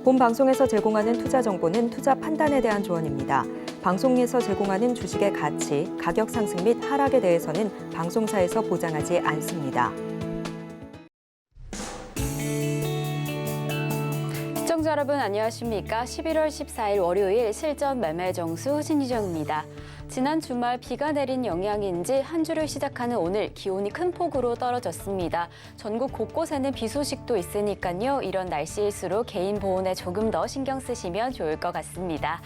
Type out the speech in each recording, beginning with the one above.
본 방송에서 제공하는 투자 정보는 투자 판단에 대한 조언입니다. 방송에서 제공하는 주식의 가치, 가격 상승 및 하락에 대해서는 방송사에서 보장하지 않습니다. 시청자 여러분 안녕하십니까? 11월 14일 월요일 실전 매매 정수 신유정입니다. 지난 주말 비가 내린 영향인지 한 주를 시작하는 오늘 기온이 큰 폭으로 떨어졌습니다. 전국 곳곳에는 비 소식도 있으니까요. 이런 날씨일수록 개인 보온에 조금 더 신경 쓰시면 좋을 것 같습니다.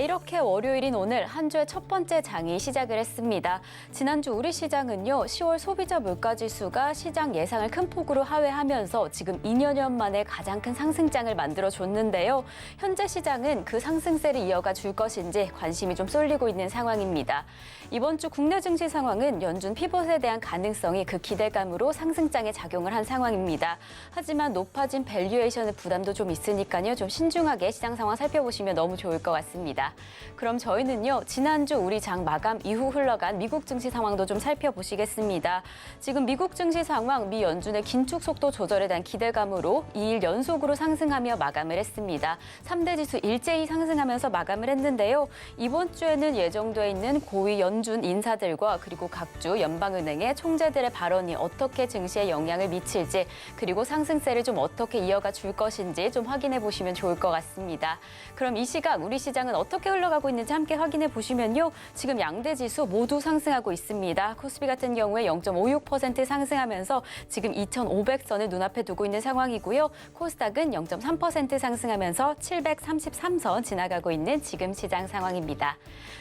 이렇게 월요일인 오늘 한 주의 첫 번째 장이 시작을 했습니다. 지난주 우리 시장은요. 10월 소비자 물가지수가 시장 예상을 큰 폭으로 하회하면서 지금 2년 만에 가장 큰 상승장을 만들어줬는데요. 현재 시장은 그 상승세를 이어가 줄 것인지 관심이 좀 쏠리고 있는 상황입니다. 이번 주 국내 증시 상황은 연준 피봇에 대한 가능성이 그 기대감으로 상승장에 작용을 한 상황입니다. 하지만 높아진 밸류에이션의 부담도 좀 있으니까요. 좀 신중하게 시장 상황 살펴보시면 너무 좋을 것 같습니다. 그럼 저희는요. 지난주 우리 장 마감 이후 흘러간 미국 증시 상황도 좀 살펴보시겠습니다. 지금 미국 증시 상황, 미 연준의 긴축 속도 조절에 대한 기대감으로 2일 연속으로 상승하며 마감을 했습니다. 3대 지수 일제히 상승하면서 마감을 했는데요. 이번 주에는 예정돼 있는 고위 연준 인사들과 그리고 각주 연방은행의 총재들의 발언이 어떻게 증시에 영향을 미칠지 그리고 상승세를 좀 어떻게 이어가 줄 것인지 좀 확인해 보시면 좋을 것 같습니다. 그럼 이 시각 우리 시장은 어떻게 흘러가고 있는지 함께 확인해 보시면요. 지금 양대 지수 모두 상승하고 있습니다. 코스피 같은 경우에 0.56% 상승하면서 지금 2,500선을 눈앞에 두고 있는 상황이고요. 코스닥은 0.3% 상승하면서 733선 지나가고 있는 지금 시장 상황입니다.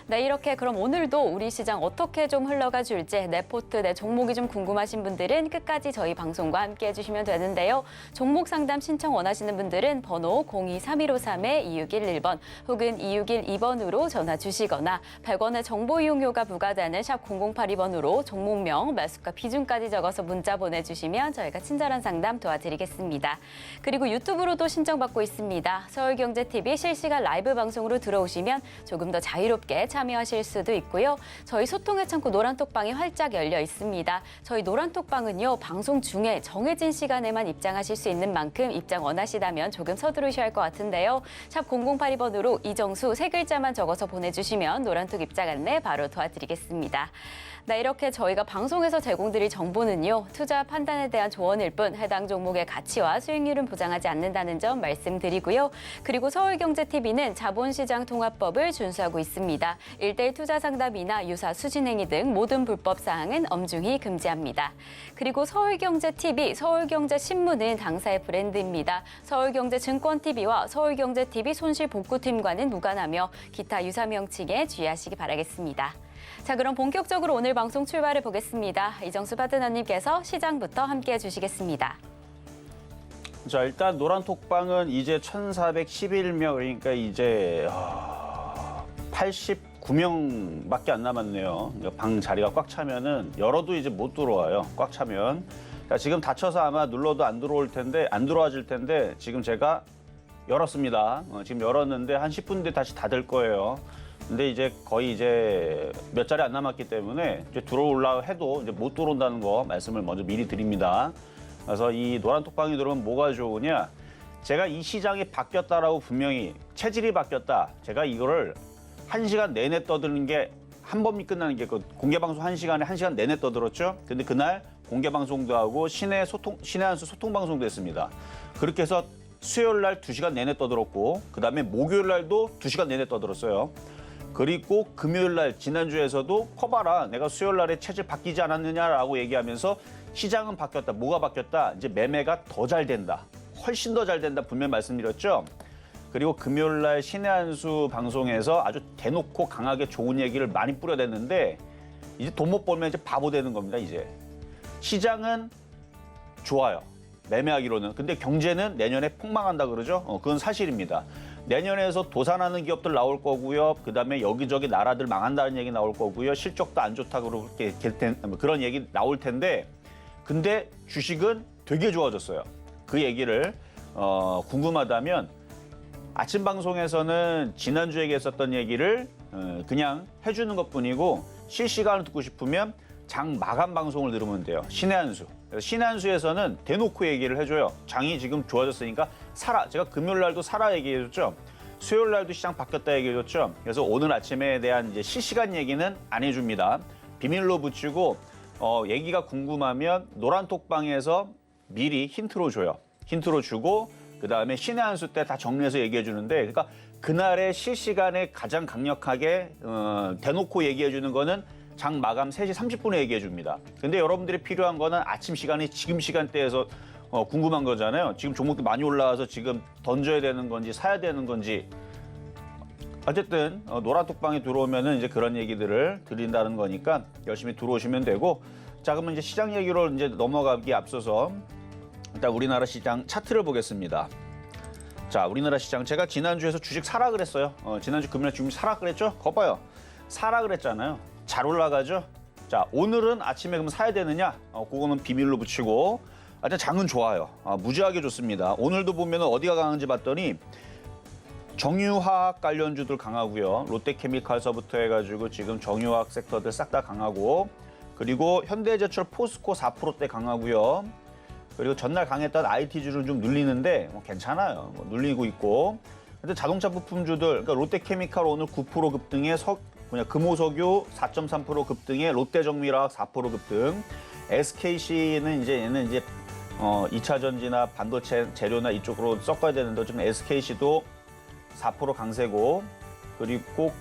이렇게 그럼 오늘도 우리 시장 어떻게 좀 흘러가 줄지 내 포트, 내 종목이 좀 궁금하신 분들은 끝까지 저희 방송과 함께 해주시면 되는데요. 종목 상담 신청 원하시는 분들은 번호 023153-2611번 혹은 2612번으로 전화 주시거나 100원의 정보 이용료가 부과되는 샵 0082번으로 종목명, 매수가 비중까지 적어서 문자 보내주시면 저희가 친절한 상담 도와드리겠습니다. 그리고 유튜브로도 신청받고 있습니다. 서울경제TV 실시간 라이브 방송으로 들어오시면 조금 더 자유롭게 참여하실 수도 있고요. 저희 소통의 창구 노란톡방이 활짝 열려 있습니다. 저희 노란톡방은요. 방송 중에 정해진 시간에만 입장하실 수 있는 만큼 입장 원하시다면 조금 서두르셔야 할 것 같은데요. 샵 0082번으로 이정수 세 글자만 적어서 보내주시면 노란톡 입장 안내 바로 도와드리겠습니다. 이렇게 저희가 방송에서 제공드릴 정보는요. 투자 판단에 대한 조언일 뿐 해당 종목의 가치와 수익률은 보장하지 않는다는 점 말씀드리고요. 그리고 서울경제TV는 자본시장 통합법을 준수하고 있습니다. 1:1 투자 상담이나 유사 수신행위 등 모든 불법 사항은 엄중히 금지합니다. 그리고 서울경제TV, 서울경제신문은 당사의 브랜드입니다. 서울경제증권TV와 서울경제TV 손실복구팀과는 무관하며 기타 유사 명칭에 주의하시기 바라겠습니다. 자, 그럼 본격적으로 오늘 방송 출발해 보겠습니다. 이정수 파트너님께서 시장부터 함께해 주시겠습니다. 자, 일단 노란톡방은 이제 1,411명, 그러니까 이제 89명밖에 안 남았네요. 방 자리가 꽉 차면은 열어도 이제 못 들어와요. 꽉 차면. 자, 지금 닫혀서 아마 눌러도 안 들어올 텐데, 안 들어와질 텐데 지금 제가 열었습니다. 지금 열었는데 한 10분 뒤에 다시 닫을 거예요. 근데 이제 거의 이제 몇 자리 안 남았기 때문에 이제 들어올라 해도 이제 못 들어온다는 거 말씀을 먼저 미리 드립니다. 그래서 이 노란톡방이 들어오면 뭐가 좋으냐? 제가 이 시장이 바뀌었다라고 분명히 체질이 바뀌었다. 제가 이거를 1시간 내내 떠드는 게 한 번이 끝나는 게 그 공개방송 1시간에 1시간 내내 떠들었죠. 근데 그날 공개방송도 하고 신의 한수 소통방송도 했습니다. 그렇게 해서 수요일 날 2시간 내내 떠들었고 그다음에 목요일 날도 2시간 내내 떠들었어요. 그리고 금요일 날 지난주에서도 커봐라 내가 수요일 날에 체질 바뀌지 않았느냐라고 얘기하면서 시장은 바뀌었다. 뭐가 바뀌었다? 이제 매매가 더 잘 된다. 훨씬 더 잘 된다. 분명히 말씀드렸죠. 그리고 금요일 날 신의 한수 방송에서 아주 대놓고 강하게 좋은 얘기를 많이 뿌려댔는데 이제 돈 못 벌면 이제 바보 되는 겁니다. 이제 시장은 좋아요. 매매하기로는. 근데 경제는 내년에 폭망한다 그러죠. 그건 사실입니다. 내년에서 도산하는 기업들 나올 거고요. 그다음에 여기저기 나라들 망한다는 얘기 나올 거고요. 실적도 안 좋다고 그렇게 그런 얘기 나올 텐데 근데 주식은 되게 좋아졌어요. 그 얘기를 궁금하다면 아침 방송에서는 지난주에 했었던 얘기를 그냥 해주는 것뿐이고 실시간으로 듣고 싶으면 장 마감 방송을 들으면 돼요. 신의 한 수. 신의 한 수에서는 대놓고 얘기를 해줘요. 장이 지금 좋아졌으니까 사라. 제가 금요일 날도 사라 얘기해줬죠. 수요일 날도 시장 바뀌었다 얘기해줬죠. 그래서 오늘 아침에 대한 이제 실시간 얘기는 안 해줍니다. 비밀로 붙이고 얘기가 궁금하면 노란톡방에서 미리 힌트로 줘요. 힌트로 주고 그다음에 신의 한 수 때 다 정리해서 얘기해 주는데 그러니까 그날의 실시간에 가장 강력하게 대놓고 얘기해 주는 거는 장 마감 3시 30분에 얘기해 줍니다. 근데 여러분들이 필요한 거는 아침 시간이 지금 시간대에서 궁금한 거잖아요. 지금 종목도 많이 올라와서 지금 던져야 되는 건지 사야 되는 건지 어쨌든 노란톡방에 들어오면은 이제 그런 얘기들을 드린다는 거니까 열심히 들어오시면 되고 자 그러면 이제 시장 얘기로 이제 넘어가기 앞서서 일단 우리나라 시장 차트를 보겠습니다. 자 우리나라 시장 제가 지난주에서 주식 사라 그랬어요. 지난주 금요일에 주식 사라 그랬죠? 거봐요. 사라 그랬잖아요. 잘 올라가죠? 자 오늘은 아침에 그럼 사야 되느냐? 그거는 비밀로 붙이고 하여튼 장은 좋아요. 무지하게 좋습니다. 오늘도 보면 어디가 강한지 봤더니 정유화학 관련주들 강하고요. 롯데케미칼서부터 해가지고 지금 정유화학 섹터들 싹 다 강하고 그리고 현대제철 포스코 4%대 강하고요. 그리고 전날 강했던 IT주를 좀 눌리는데 괜찮아요. 눌리고 있고. 근데 자동차 부품주들, 그러니까 롯데케미칼 오늘 9% 급등에 금호석유 4.3% 급등에 롯데정밀화학 4% 급등. SKC는 이제 얘는 이제 2차 전지나 반도체 재료나 이쪽으로 섞어야 되는데 지금 SKC도 4% 강세고 그리고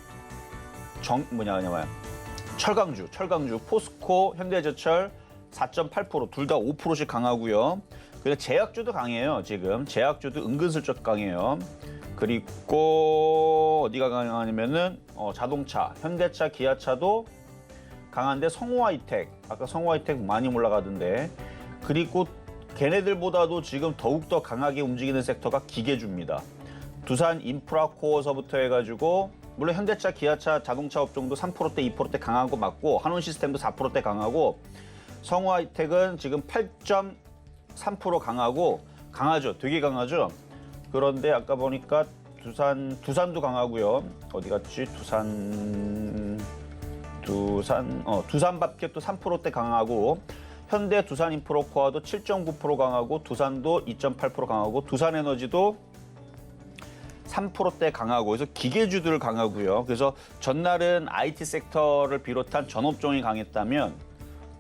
철강주 포스코 현대제철 4.8% 둘 다 5%씩 강하고요. 그리고 제약주도 강해요. 지금 제약주도 은근슬쩍 강해요. 그리고 어디가 강하냐면은 자동차 현대차 기아차도 강한데 성호하이텍 아까 성호하이텍 많이 올라가던데 그리고 걔네들보다도 지금 더욱더 강하게 움직이는 섹터가 기계주입니다. 두산 인프라코어서부터 해가지고 물론 현대차, 기아차, 자동차 업종도 3%대, 2%대 강한 거 맞고 한원시스템도 4%대 강하고 성호하이텍은 지금 8.3% 강하죠. 되게 강하죠. 그런데 아까 보니까 두산도 강하고요. 어디 갔지? 두산밥켓도 3%대 강하고 현대 두산인프라코어도 7.9% 강하고 두산도 2.8% 강하고 두산에너지도 3%대 강하고 그래서 기계주들 강하고요. 그래서 전날은 IT 섹터를 비롯한 전업종이 강했다면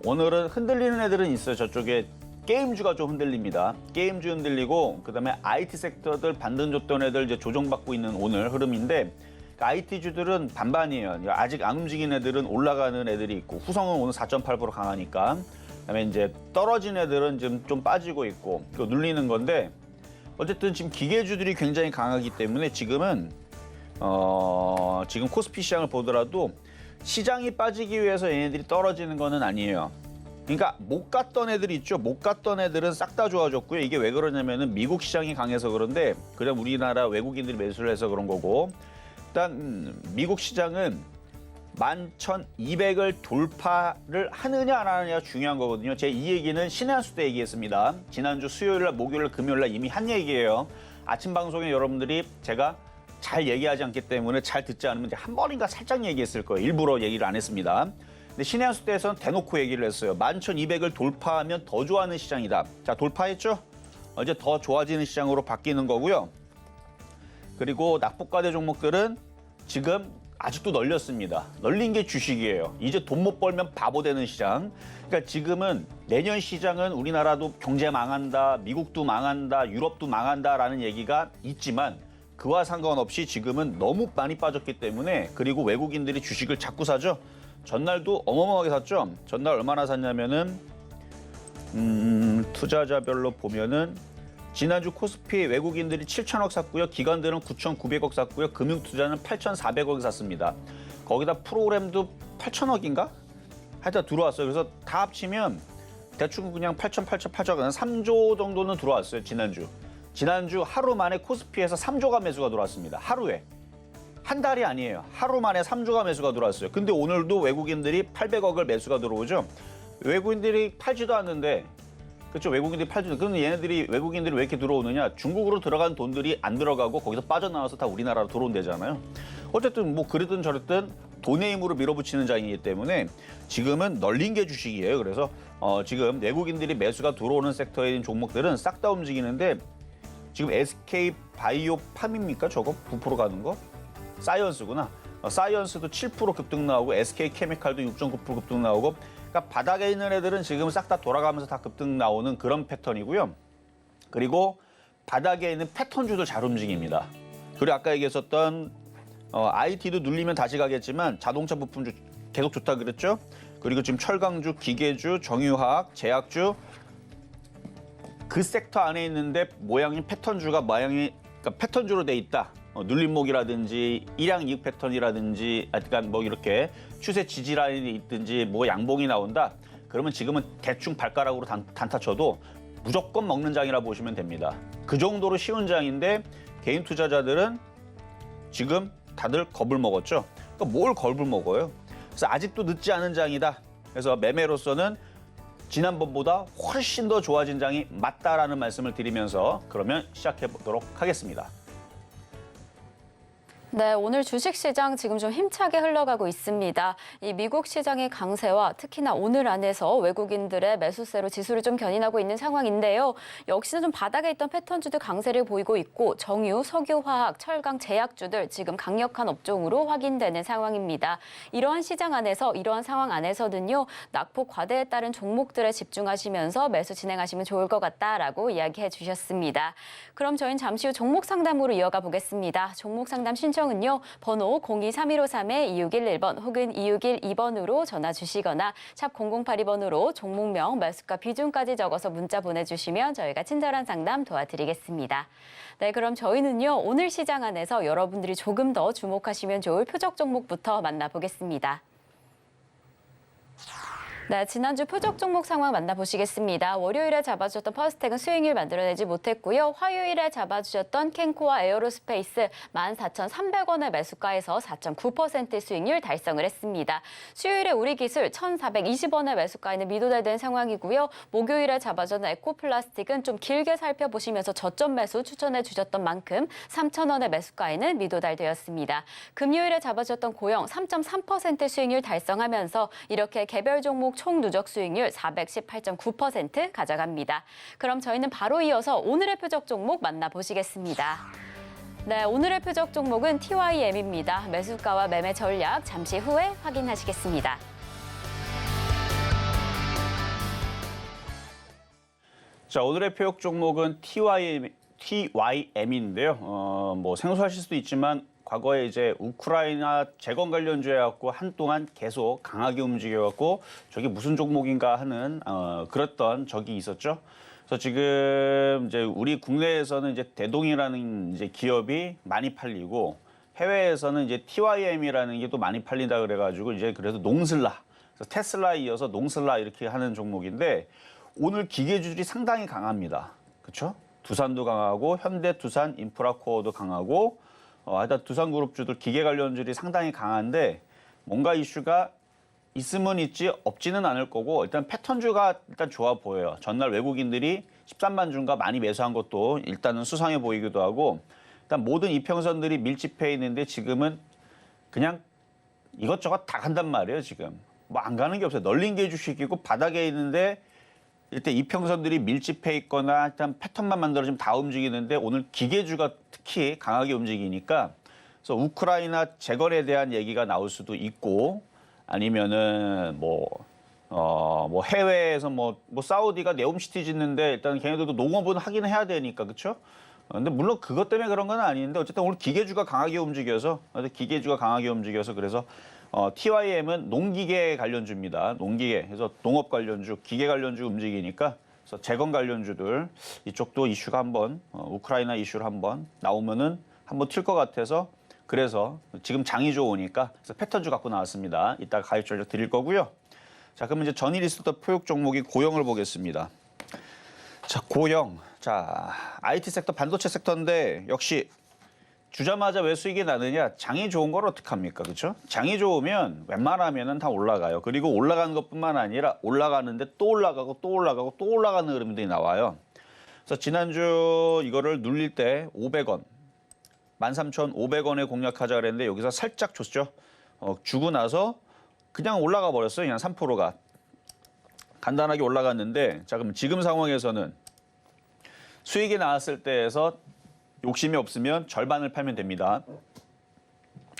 오늘은 흔들리는 애들은 있어요. 저쪽에 게임주가 좀 흔들립니다. 게임주 흔들리고 그다음에 IT 섹터들 반등 줬던 애들 이제 조정받고 있는 오늘 흐름인데 IT주들은 반반이에요. 아직 안 움직인 애들은 올라가는 애들이 있고 후성은 오늘 4.8% 강하니까 그다음에 이제 떨어진 애들은 지금 좀 빠지고 있고 이거 눌리는 건데 어쨌든 지금 기계주들이 굉장히 강하기 때문에 지금은 지금 코스피 시장을 보더라도 시장이 빠지기 위해서 얘네들이 떨어지는 거는 아니에요. 그러니까 못 갔던 애들이 있죠. 못 갔던 애들은 싹 다 좋아졌고요. 이게 왜 그러냐면은 미국 시장이 강해서 그런데 그냥 우리나라 외국인들이 매수를 해서 그런 거고 일단 미국 시장은 11,200을 돌파를 하느냐 안 하느냐가 중요한 거거든요. 제 이 얘기는 신의 한 수 때 얘기했습니다. 지난주 수요일날, 목요일날, 금요일날 이미 한 얘기예요. 아침 방송에 여러분들이 제가 잘 얘기하지 않기 때문에 잘 듣지 않으면 이제 한 번인가 살짝 얘기했을 거예요. 일부러 얘기를 안 했습니다. 근데 신의 한 수 때에서는 대놓고 얘기를 했어요. 11,200을 돌파하면 더 좋아하는 시장이다. 자, 돌파했죠? 이제 더 좋아지는 시장으로 바뀌는 거고요. 그리고 낙폭과대 종목들은 지금 아직도 널렸습니다. 널린 게 주식이에요. 이제 돈 못 벌면 바보 되는 시장. 그러니까 지금은 내년 시장은 우리나라도 경제 망한다, 미국도 망한다, 유럽도 망한다라는 얘기가 있지만 그와 상관없이 지금은 너무 많이 빠졌기 때문에 그리고 외국인들이 주식을 자꾸 사죠. 전날도 어마어마하게 샀죠. 전날 얼마나 샀냐면은 투자자별로 보면은 지난주 코스피 외국인들이 7천억 샀고요. 기관들은 9,900억 샀고요. 금융투자는 8,400억 샀습니다. 거기다 프로그램도 8천억인가? 하여튼 들어왔어요. 그래서 다 합치면 대충 그냥 8천 3조 정도는 들어왔어요. 지난주 하루 만에 코스피에서 3조가 매수가 들어왔습니다. 하루에. 한 달이 아니에요. 하루 만에 3조가 매수가 들어왔어요. 근데 오늘도 외국인들이 800억을 매수가 들어오죠. 외국인들이 팔지도 않는데 그렇죠. 외국인들이 팔지도. 그런데 외국인들이 왜 이렇게 들어오느냐. 중국으로 들어간 돈들이 안 들어가고 거기서 빠져나와서 다 우리나라로 들어온대잖아요. 어쨌든 뭐 그랬든 저랬든 돈의 힘으로 밀어붙이는 장이기 때문에 지금은 널린 게 주식이에요. 그래서 지금 외국인들이 매수가 들어오는 섹터인 종목들은 싹 다 움직이는데 지금 SK 바이오팜입니까? 저거 9% 가는 거? 사이언스구나. 사이언스도 7% 급등 나오고 SK 케미칼도 6.9% 급등 나오고 그러니까 바닥에 있는 애들은 지금 싹 다 돌아가면서 다 급등 나오는 그런 패턴이고요. 그리고 바닥에 있는 패턴주도 잘 움직입니다. 그리고 아까 얘기했었던 IT도 눌리면 다시 가겠지만 자동차 부품주 계속 좋다 그랬죠? 그리고 지금 철강주, 기계주, 정유화학, 제약주 그 섹터 안에 있는데 모양이 패턴주가 그러니까 패턴주로 돼 있다. 눌림목이라든지 일양 이익 패턴이라든지 약간 뭐 이렇게 추세 지지 라인이 있든지 뭐 양봉이 나온다. 그러면 지금은 대충 발가락으로 단타 쳐도 무조건 먹는 장이라 보시면 됩니다. 그 정도로 쉬운 장인데 개인 투자자들은 지금 다들 겁을 먹었죠. 그러니까 뭘 겁을 먹어요? 그래서 아직도 늦지 않은 장이다. 그래서 매매로서는 지난번보다 훨씬 더 좋아진 장이 맞다라는 말씀을 드리면서 그러면 시작해 보도록 하겠습니다. 네, 오늘 주식시장 지금 좀 힘차게 흘러가고 있습니다. 이 미국 시장의 강세와 특히나 오늘 안에서 외국인들의 매수세로 지수를 좀 견인하고 있는 상황인데요. 역시나 좀 바닥에 있던 패턴주들 강세를 보이고 있고 정유, 석유화학, 철강, 제약주들 지금 강력한 업종으로 확인되는 상황입니다. 이러한 시장 안에서 이러한 상황 안에서는요. 낙폭 과대에 따른 종목들에 집중하시면서 매수 진행하시면 좋을 것 같다라고 이야기해 주셨습니다. 그럼 저희는 잠시 후 종목 상담으로 이어가 보겠습니다. 종목 상담 신청은요. 번호 023153-2611번 혹은 2612번으로 전화 주시거나 샵 0082번으로 종목명, 매수가 비중까지 적어서 문자 보내주시면 저희가 친절한 상담 도와드리겠습니다. 네, 그럼 저희는요. 오늘 시장 안에서 여러분들이 조금 더 주목하시면 좋을 표적 종목부터 만나보겠습니다. 네, 지난주 표적 종목 상황 만나보시겠습니다. 월요일에 잡아주셨던 퍼스텍은 수익률 만들어내지 못했고요. 화요일에 잡아주셨던 캔코와 에어로스페이스 14,300원의 매수가에서 4.9% 수익률 달성을 했습니다. 수요일에 우리기술 1,420원의 매수가에는 미도달된 상황이고요. 목요일에 잡아주셨던 에코플라스틱은 좀 길게 살펴보시면서 저점 매수 추천해 주셨던 만큼 3,000원의 매수가에는 미도달되었습니다. 금요일에 잡아주셨던 고영 3.3% 수익률 달성하면서 이렇게 개별 종목 총 누적 수익률 418.9% 가져갑니다. 그럼 저희는 바로 이어서 오늘의 표적 종목 만나보시겠습니다. 네, 오늘의 표적 종목은 TYM입니다. 매수가와 매매 전략 잠시 후에 확인하시겠습니다. 자, 오늘의 표적 종목은 TYM인데요. 뭐 생소하실 수도 있지만 과거에 이제 우크라이나 재건 관련주에 갖고 한동안 계속 강하게 움직여갖고 저게 무슨 종목인가 하는 그랬던 적이 있었죠. 그래서 지금 이제 우리 국내에서는 이제 대동이라는 이제 기업이 많이 팔리고 해외에서는 이제 TYM이라는 게 또 많이 팔린다 그래가지고 이제 그래서 농슬라, 그래서 테슬라에 이어서 농슬라 이렇게 하는 종목인데 오늘 기계주들이 상당히 강합니다. 그렇죠? 두산도 강하고 현대, 두산, 인프라코어도 강하고. 하여튼 두산그룹주들 기계 관련주들이 상당히 강한데 뭔가 이슈가 있으면 있지 없지는 않을 거고 일단 패턴주가 일단 좋아 보여요. 전날 외국인들이 13만 주인가 많이 매수한 것도 일단은 수상해 보이기도 하고 일단 모든 이평선들이 밀집해 있는데 지금은 그냥 이것저것 다 간단 말이에요. 지금 뭐 안 가는 게 없어요. 널린 게 주식이고 바닥에 있는데 일단 이평선들이 밀집해 있거나 일단 패턴만 만들어지면 다 움직이는데 오늘 기계주가 특히 강하게 움직이니까 그래서 우크라이나 재건에 대한 얘기가 나올 수도 있고 아니면은 뭐 해외에서 뭐 사우디가 네옴시티 짓는데 일단 걔네들도 농업은 하긴 해야 되니까 그렇죠? 근데 물론 그것 때문에 그런 건 아닌데 어쨌든 오늘 기계주가 강하게 움직여서 그래서 TYM은 농기계 관련주입니다. 농기계. 그래서 농업 관련주, 기계 관련주 움직이니까 그래서 재건 관련주들 이쪽도 이슈가 한번 우크라이나 이슈를 한번 나오면은 한번 튈 것 같아서 그래서 지금 장이 좋으니까 그래서 패턴주 갖고 나왔습니다. 이따가 가입 전략 드릴 거고요. 자, 그럼 이제 전일 있었던 표적 종목이 고영을 보겠습니다. 자, 고영. 자, IT 섹터, 반도체 섹터인데 역시 주자마자 왜 수익이 나느냐? 장이 좋은 걸 어떡합니까? 그렇죠? 장이 좋으면 웬만하면은 다 올라가요. 그리고 올라가는 것뿐만 아니라 올라가는데 또 올라가고 또 올라가고 또 올라가는 흐름들이 나와요. 그래서 지난주 이거를 눌릴 때 500원, 13,500원에 공략하자 그랬는데 여기서 살짝 줬죠. 주고 나서 그냥 올라가 버렸어요. 그냥 3%가. 간단하게 올라갔는데 자 그럼 지금 상황에서는 수익이 나왔을 때에서 욕심이 없으면 절반을 팔면 됩니다.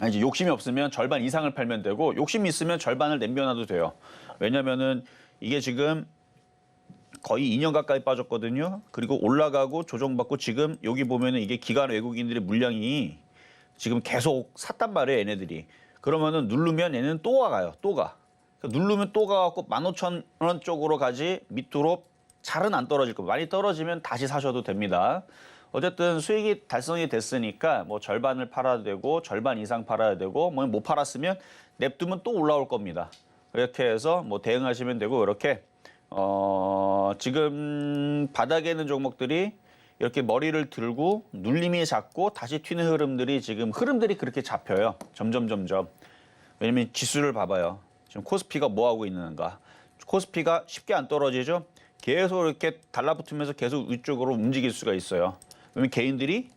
아니지 욕심이 없으면 절반 이상을 팔면 되고 욕심이 있으면 절반을 남겨놔도 돼요. 왜냐면은 이게 지금 거의 2년 가까이 빠졌거든요. 그리고 올라가고 조정받고 지금 여기 보면은 이게 기관 외국인들의 물량이 지금 계속 샀단 말이에요, 얘네들이. 그러면은 누르면 얘는 또 가요, 또 가. 누르면 또 가갖고 15,000원 쪽으로 가지 밑으로 잘은 안 떨어질 거고 많이 떨어지면 다시 사셔도 됩니다. 어쨌든 수익이 달성이 됐으니까 뭐 절반을 팔아야 되고 절반 이상 팔아야 되고 뭐 못 팔았으면 냅두면 또 올라올 겁니다. 이렇게 해서 뭐 대응하시면 되고 이렇게 지금 바닥에 있는 종목들이 이렇게 머리를 들고 눌림이 작고 다시 튀는 흐름들이 지금 흐름들이 그렇게 잡혀요. 점점. 왜냐면 지수를 봐봐요. 지금 코스피가 뭐 하고 있는가. 코스피가 쉽게 안 떨어지죠. 계속 이렇게 달라붙으면서 계속 위쪽으로 움직일 수가 있어요. 왜냐면 개인들이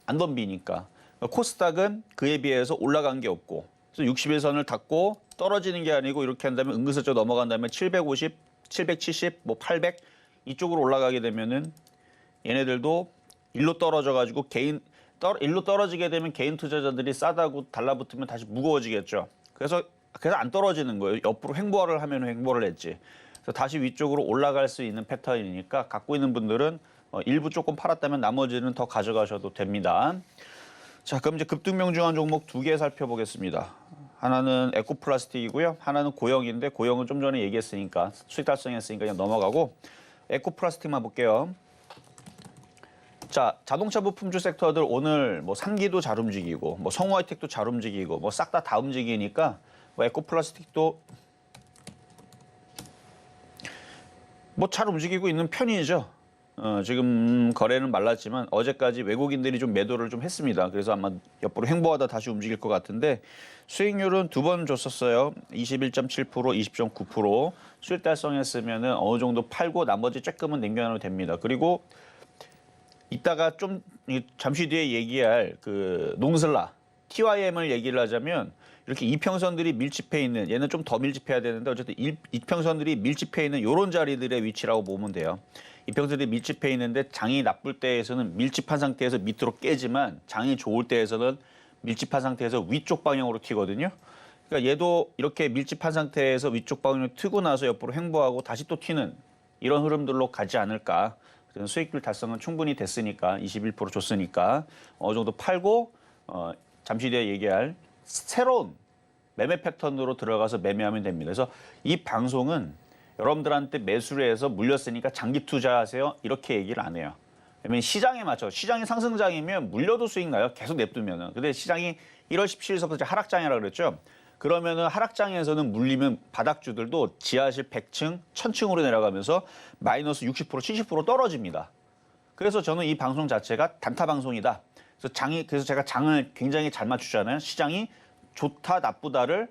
안 덤비니까. 코스닥은 그에 비해서 올라간 게 없고 그래서 60일선을 닫고 떨어지는 게 아니고 이렇게 한다면 은근슬쩍 넘어간 다음에 750, 770, 뭐 800 이쪽으로 올라가게 되면은 얘네들도 일로 떨어져가지고 일로 떨어지게 되면 개인 투자자들이 싸다고 달라붙으면 다시 무거워지겠죠. 그래서 안 떨어지는 거예요. 옆으로 횡보를 하면 횡보를 했지. 그래서 다시 위쪽으로 올라갈 수 있는 패턴이니까 갖고 있는 분들은 일부 조금 팔았다면 나머지는 더 가져가셔도 됩니다. 자, 그럼 이제 급등명중한 종목 2개 살펴보겠습니다. 하나는 에코플라스틱이고요. 하나는 고영인데 고영은 좀 전에 얘기했으니까 수익 달성했으니까 그냥 넘어가고 에코플라스틱만 볼게요. 자, 자동차 부품주 섹터들 오늘 뭐 상기도 잘 움직이고 뭐 성우하이텍도 잘 움직이고 뭐 싹 다 움직이니까 뭐 에코플라스틱도 뭐 잘 움직이고 있는 편이죠. 지금 거래는 말랐지만 어제까지 외국인들이 좀 매도를 좀 했습니다. 그래서 아마 옆으로 횡보하다 다시 움직일 것 같은데 수익률은 2번 줬었어요. 21.7%, 20.9%. 수익 달성했으면은 어느 정도 팔고 나머지 조금은 남겨놔도 됩니다. 그리고 이따가 좀 잠시 뒤에 얘기할 그 농슬라 TYM을 얘기를 하자면 이렇게 이평선들이 밀집해 있는 얘는 좀 더 밀집해야 되는데 어쨌든 이평선들이 밀집해 있는 이런 자리들의 위치라고 보면 돼요. 이평선들이 밀집해 있는데 장이 나쁠 때에서는 밀집한 상태에서 밑으로 깨지만 장이 좋을 때에서는 밀집한 상태에서 위쪽 방향으로 튀거든요. 그러니까 얘도 이렇게 밀집한 상태에서 위쪽 방향으로 튀고 나서 옆으로 횡보하고 다시 또 튀는 이런 흐름들로 가지 않을까. 수익률 달성은 충분히 됐으니까 21% 줬으니까 어느 정도 팔고 잠시 뒤에 얘기할 새로운 매매 패턴으로 들어가서 매매하면 됩니다. 그래서 이 방송은 여러분들한테 매수를 해서 물렸으니까 장기 투자하세요 이렇게 얘기를 안 해요. 왜냐면 시장에 맞춰 시장이 상승장이면 물려도 수익 나요. 계속 냅두면은. 근데 시장이 1월 17일서부터 하락장이라고 그랬죠. 그러면은 하락장에서는 물리면 바닥주들도 지하실 100층, 1000층으로 내려가면서 마이너스 60%, 70% 떨어집니다. 그래서 저는 이 방송 자체가 단타 방송이다. 그래서 제가 장을 굉장히 잘 맞추잖아요. 시장이 좋다, 나쁘다를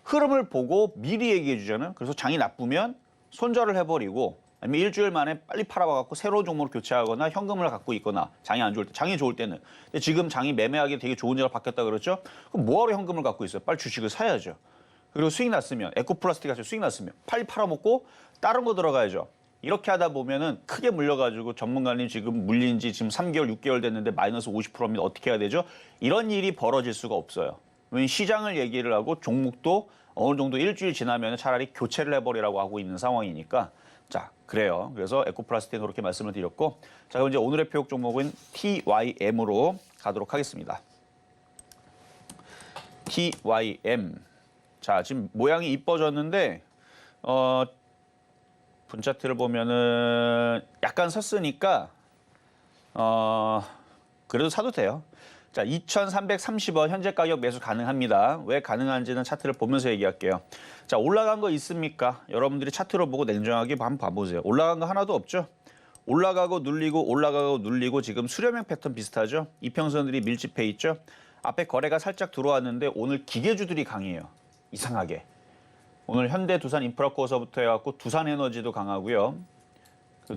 흐름을 보고 미리 얘기해 주잖아요. 그래서 장이 나쁘면 손절을 해버리고 아니면 일주일 만에 빨리 팔아와갖고 새로운 종목을 교체하거나 현금을 갖고 있거나 장이 안 좋을 때, 장이 좋을 때는. 근데 지금 장이 매매하기 되게 좋은 데가 바뀌었다 그랬죠? 그럼 뭐하러 현금을 갖고 있어요? 빨리 주식을 사야죠. 그리고 수익 났으면, 에코플라스틱 같이 수익 났으면 빨리 팔아먹고 다른 거 들어가야죠. 이렇게 하다 보면은 크게 물려가지고 전문가님 지금 물린 지 지금 3개월, 6개월 됐는데 마이너스 50%면 어떻게 해야 되죠? 이런 일이 벌어질 수가 없어요. 왜냐면 시장을 얘기를 하고 종목도 어느 정도 일주일 지나면 차라리 교체를 해버리라고 하고 있는 상황이니까 자, 그래요. 그래서 에코플라스틱은 그렇게 말씀을 드렸고 자, 그럼 이제 오늘의 표적 종목은 TYM으로 가도록 하겠습니다. TYM. 자, 지금 모양이 이뻐졌는데 분차트를 보면은 약간 섰으니까 그래도 사도 돼요. 자, 2,330원 현재 가격 매수 가능합니다. 왜 가능한지는 차트를 보면서 얘기할게요. 자, 올라간 거 있습니까? 여러분들이 차트로 보고 냉정하게 한번 봐보세요. 올라간 거 하나도 없죠? 올라가고 눌리고 올라가고 눌리고 지금 수렴형 패턴 비슷하죠? 이평선들이 밀집해 있죠? 앞에 거래가 살짝 들어왔는데 오늘 기계주들이 강해요. 이상하게. 오늘 현대, 두산 인프라코어서부터 해갖고 두산에너지도 강하고요.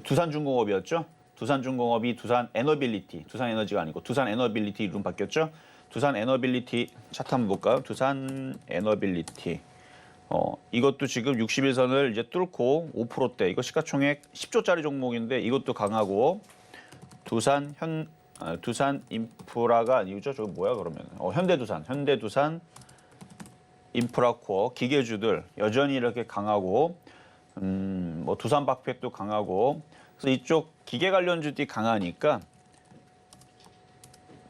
두산중공업이었죠? 두산중공업이 두산에너빌리티, 두산에너지가 아니고 두산에너빌리티 이름 바뀌었죠? 두산 에너빌리티 차트 한번 볼까요? 두산 에너빌리티. 이것도 지금 60일선을 이제 뚫고 5%대. 이거 시가총액 10조짜리 종목인데 이것도 강하고 두산 인프라가 아니죠? 저거 뭐야 그러면? 현대두산 인프라코어 기계주들 여전히 이렇게 강하고 뭐 두산 박펙도 강하고 그래서 이쪽 기계 관련주들이 강하니까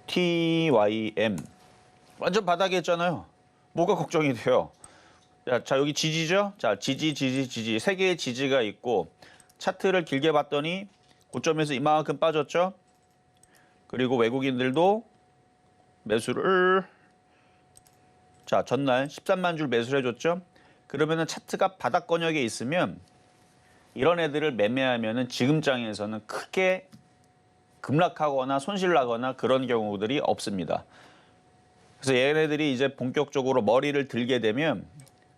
TYM 완전 바닥에 있잖아요. 뭐가 걱정이 돼요? 자 여기 지지죠? 자 지지 세 개의 지지가 있고 차트를 길게 봤더니 고점에서 이만큼 빠졌죠? 그리고 외국인들도 매수를 자 전날 13만 줄 매수를 해줬죠? 그러면은 차트가 바닥 권역에 있으면 이런 애들을 매매하면은 지금 장에서는 크게 급락하거나 손실 나거나 그런 경우들이 없습니다. 그래서 얘네들이 이제 본격적으로 머리를 들게 되면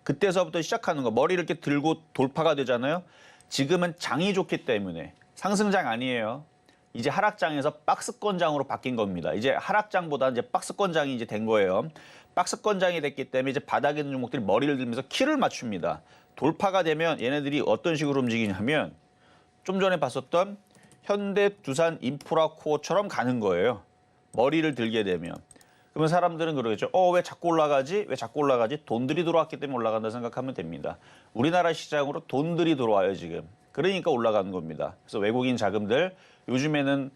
그때서부터 시작하는 거 머리를 이렇게 들고 돌파가 되잖아요. 지금은 장이 좋기 때문에 상승장 아니에요. 이제 하락장에서 박스권장으로 바뀐 겁니다. 이제 하락장보다 이제 박스권장이 이제 된 거예요. 박스권장이 됐기 때문에 이제 바닥에 있는 종목들이 머리를 들면서 키를 맞춥니다. 돌파가 되면 얘네들이 어떤 식으로 움직이냐면 좀 전에 봤었던 현대 두산 인프라코어처럼 가는 거예요. 머리를 들게 되면. 그러면 사람들은 그러겠죠. 왜 자꾸 올라가지? 왜 자꾸 올라가지? 돈들이 들어왔기 때문에 올라간다 생각하면 됩니다. 우리나라 시장으로 돈들이 들어와요, 지금. 그러니까 올라가는 겁니다. 그래서 외국인 자금들 요즘에는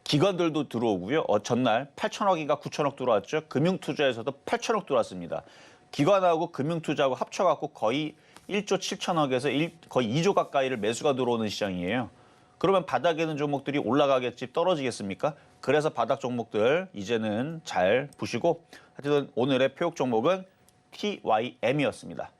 기관들도 들어오고요. 전날 8천억인가 9천억 들어왔죠. 금융투자에서도 8천억 들어왔습니다. 기관하고 금융투자하고 합쳐갖고 거의 1조 7천억에서 거의 2조 가까이를 매수가 들어오는 시장이에요. 그러면 바닥에 있는 종목들이 올라가겠지 떨어지겠습니까? 그래서 바닥 종목들 이제는 잘 보시고 하여튼 오늘의 표역 종목은 TYM이었습니다.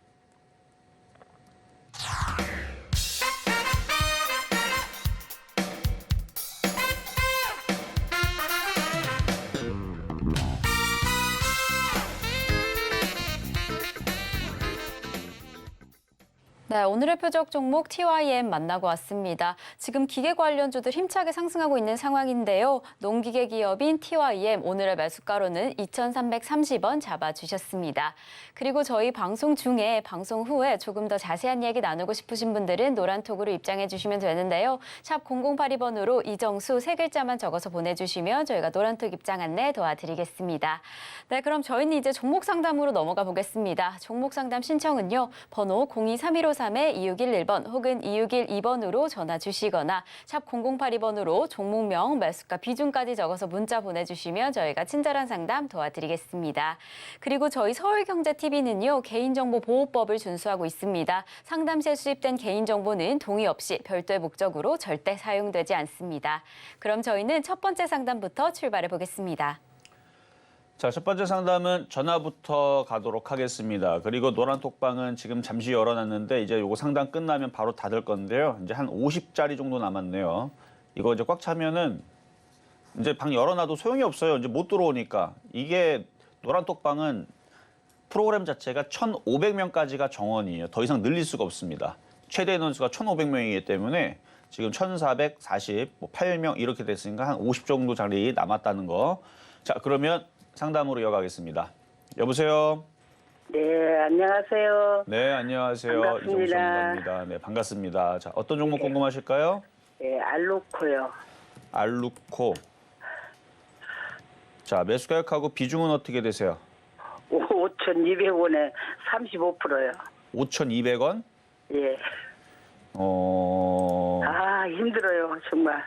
네, 오늘의 표적 종목 TYM 만나고 왔습니다. 지금 기계 관련주들 힘차게 상승하고 있는 상황인데요. 농기계 기업인 TYM 오늘의 매수가로는 2,330원 잡아주셨습니다. 그리고 저희 방송 중에 방송 후에 조금 더 자세한 얘기 나누고 싶으신 분들은 노란톡으로 입장해 주시면 되는데요. 샵 0082번으로 이정수 세 글자만 적어서 보내주시면 저희가 노란톡 입장 안내 도와드리겠습니다. 네, 그럼 저희는 이제 종목 상담으로 넘어가 보겠습니다. 종목 상담 신청은요. 번호 02315-2611번 혹은 2612번으로 전화 주시거나 샵 0082번으로 종목명, 매수가, 비중까지 적어서 문자 보내주시면 저희가 친절한 상담 도와드리겠습니다. 그리고 저희 서울경제TV는요. 개인정보보호법을 준수하고 있습니다. 상담 시에 수집된 개인정보는 동의 없이 별도의 목적으로 절대 사용되지 않습니다. 그럼 저희는 첫 번째 상담부터 출발해 보겠습니다. 자, 첫 번째 상담은 전화부터 가도록 하겠습니다. 그리고 노란톡방은 지금 잠시 열어놨는데 이제 요거 상담 끝나면 바로 닫을 건데요. 이제 한 50자리 정도 남았네요. 이거 이제 꽉 차면은 이제 방 열어놔도 소용이 없어요. 이제 못 들어오니까. 이게 노란톡방은 프로그램 자체가 1,500명까지가 정원이에요. 더 이상 늘릴 수가 없습니다. 최대 인원수가 1,500명이기 때문에 지금 1,448명 이렇게 됐으니까 한 50 정도 자리 남았다는 거. 자, 그러면 상담으로 이어가겠습니다. 여보세요? 네, 안녕하세요. 네, 안녕하세요. 반갑습니다. 이정수 전문가입니다. 네, 반갑습니다. 자, 어떤 종목 궁금하실까요? 네, 알로코요. 알루코. 자, 매수 가격하고 비중은 어떻게 되세요? 5,200원에 35%요. 5,200원? 예. 힘들어요, 정말.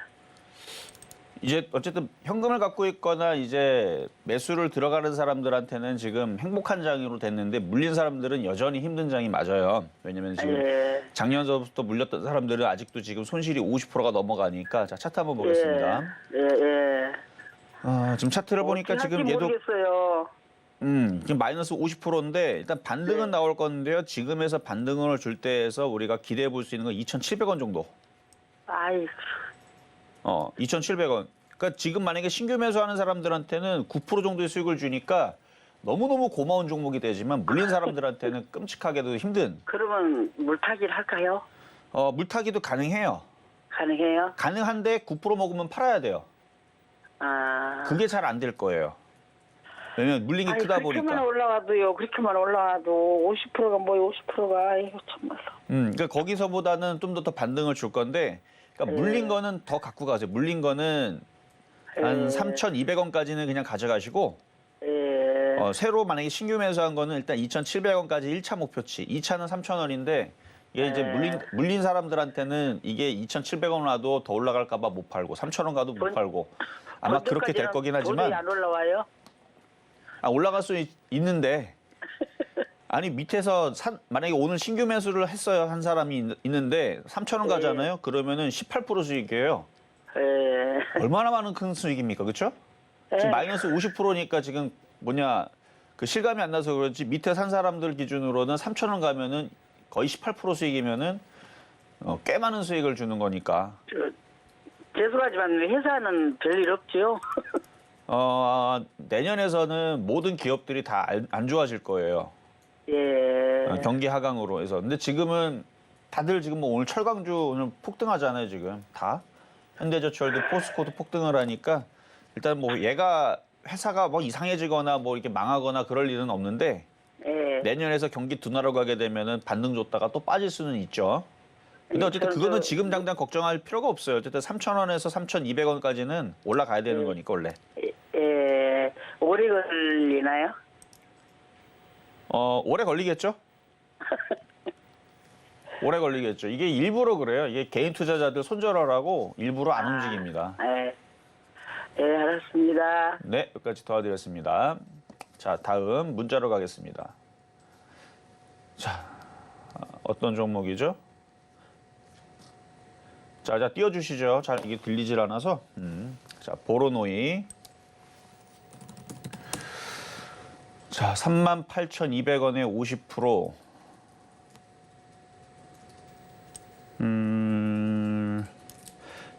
이제 어쨌든 현금을 갖고 있거나 이제 매수를 들어가는 사람들한테는 지금 행복한 장으로 됐는데 물린 사람들은 여전히 힘든 장이 맞아요. 왜냐면 지금 예. 작년서부터 물렸던 사람들은 아직도 지금 손실이 50%가 넘어가니까 자, 차트 한번 보겠습니다. 예. 지금 차트를 보니까 지금 얘도 모르겠어요. 지금 마이너스 50%인데 일단 반등은 나올 건데요. 지금에서 반등을 줄 때에서 우리가 기대해 볼 수 있는 건 2,700원 정도. 아이, 2,700원. 그러니까 지금 만약에 신규 매수하는 사람들한테는 9% 정도의 수익을 주니까 너무너무 고마운 종목이 되지만 물린 사람들한테는 끔찍하게도 힘든. 그러면 물타기를 할까요? 물타기도 가능해요. 가능해요? 가능한데 9% 먹으면 팔아야 돼요. 아, 그게 잘 안 될 거예요. 왜냐면 물린 게 크다 그렇게만 보니까. 올라가도요. 그렇게만 올라가도 50%가 뭐예요? 50%가 이거 참말로. 그러니까 거기서보다는 좀 더 반등을 줄 건데, 그러니까 물린 거는 더 갖고 가세요. 물린 거는 한 3,200원까지는 그냥 가져가시고, 예. 새로 만약에 신규 매수한 거는 일단 2,700원까지 1차 목표치, 2차는 3,000원인데, 이게 이제 물린 사람들한테는 이게 2,700원 와도 더 올라갈까 봐 못 팔고, 3,000원 가도 못 팔고, 아마 그렇게 될 거긴 도저히 하지만, 안 올라와요? 올라갈 수 있는데, 아니 밑에서 만약에 오늘 신규 매수를 했어요 한 사람이 있는데 3,000원 가잖아요. 그러면은 18% 수익이에요. 예. 얼마나 많은 큰 수익입니까, 그렇죠? 지금 마이너스 50%니까 지금 그 실감이 안 나서 그렇지 밑에 산 사람들 기준으로는 3,000원 가면은 거의 18% 수익이면은 꽤 많은 수익을 주는 거니까. 죄송하지만 회사는 별일 없죠. 내년에서는 모든 기업들이 다 안 좋아질 거예요. 예. 경기 하강으로 해서. 근데 지금은 다들 지금 뭐 오늘 철강주 오늘 폭등하잖아요, 지금. 다. 현대제철도 포스코도 폭등을 하니까 일단 뭐 회사가 뭐 이상해지거나 뭐 이렇게 망하거나 그럴 일은 없는데 예. 내년에서 경기 둔화로 가게 되면은 반등 줬다가 또 빠질 수는 있죠. 근데 어쨌든 그거는 지금 당장 걱정할 필요가 없어요. 어쨌든 3,000원에서 3,200원까지는 올라가야 되는 거니까 원래. 예. 오래 걸리나요? 오래 걸리겠죠? 오래 걸리겠죠. 이게 일부러 그래요. 이게 개인 투자자들 손절하라고 일부러 안 움직입니다. 예. 예, 알았습니다. 네, 여기까지 도와드렸습니다. 자, 다음 문자로 가겠습니다. 자, 어떤 종목이죠? 자, 띄워주시죠. 잘 이게 들리질 않아서. 자, 보로노이. 자, 38,200원에 50%.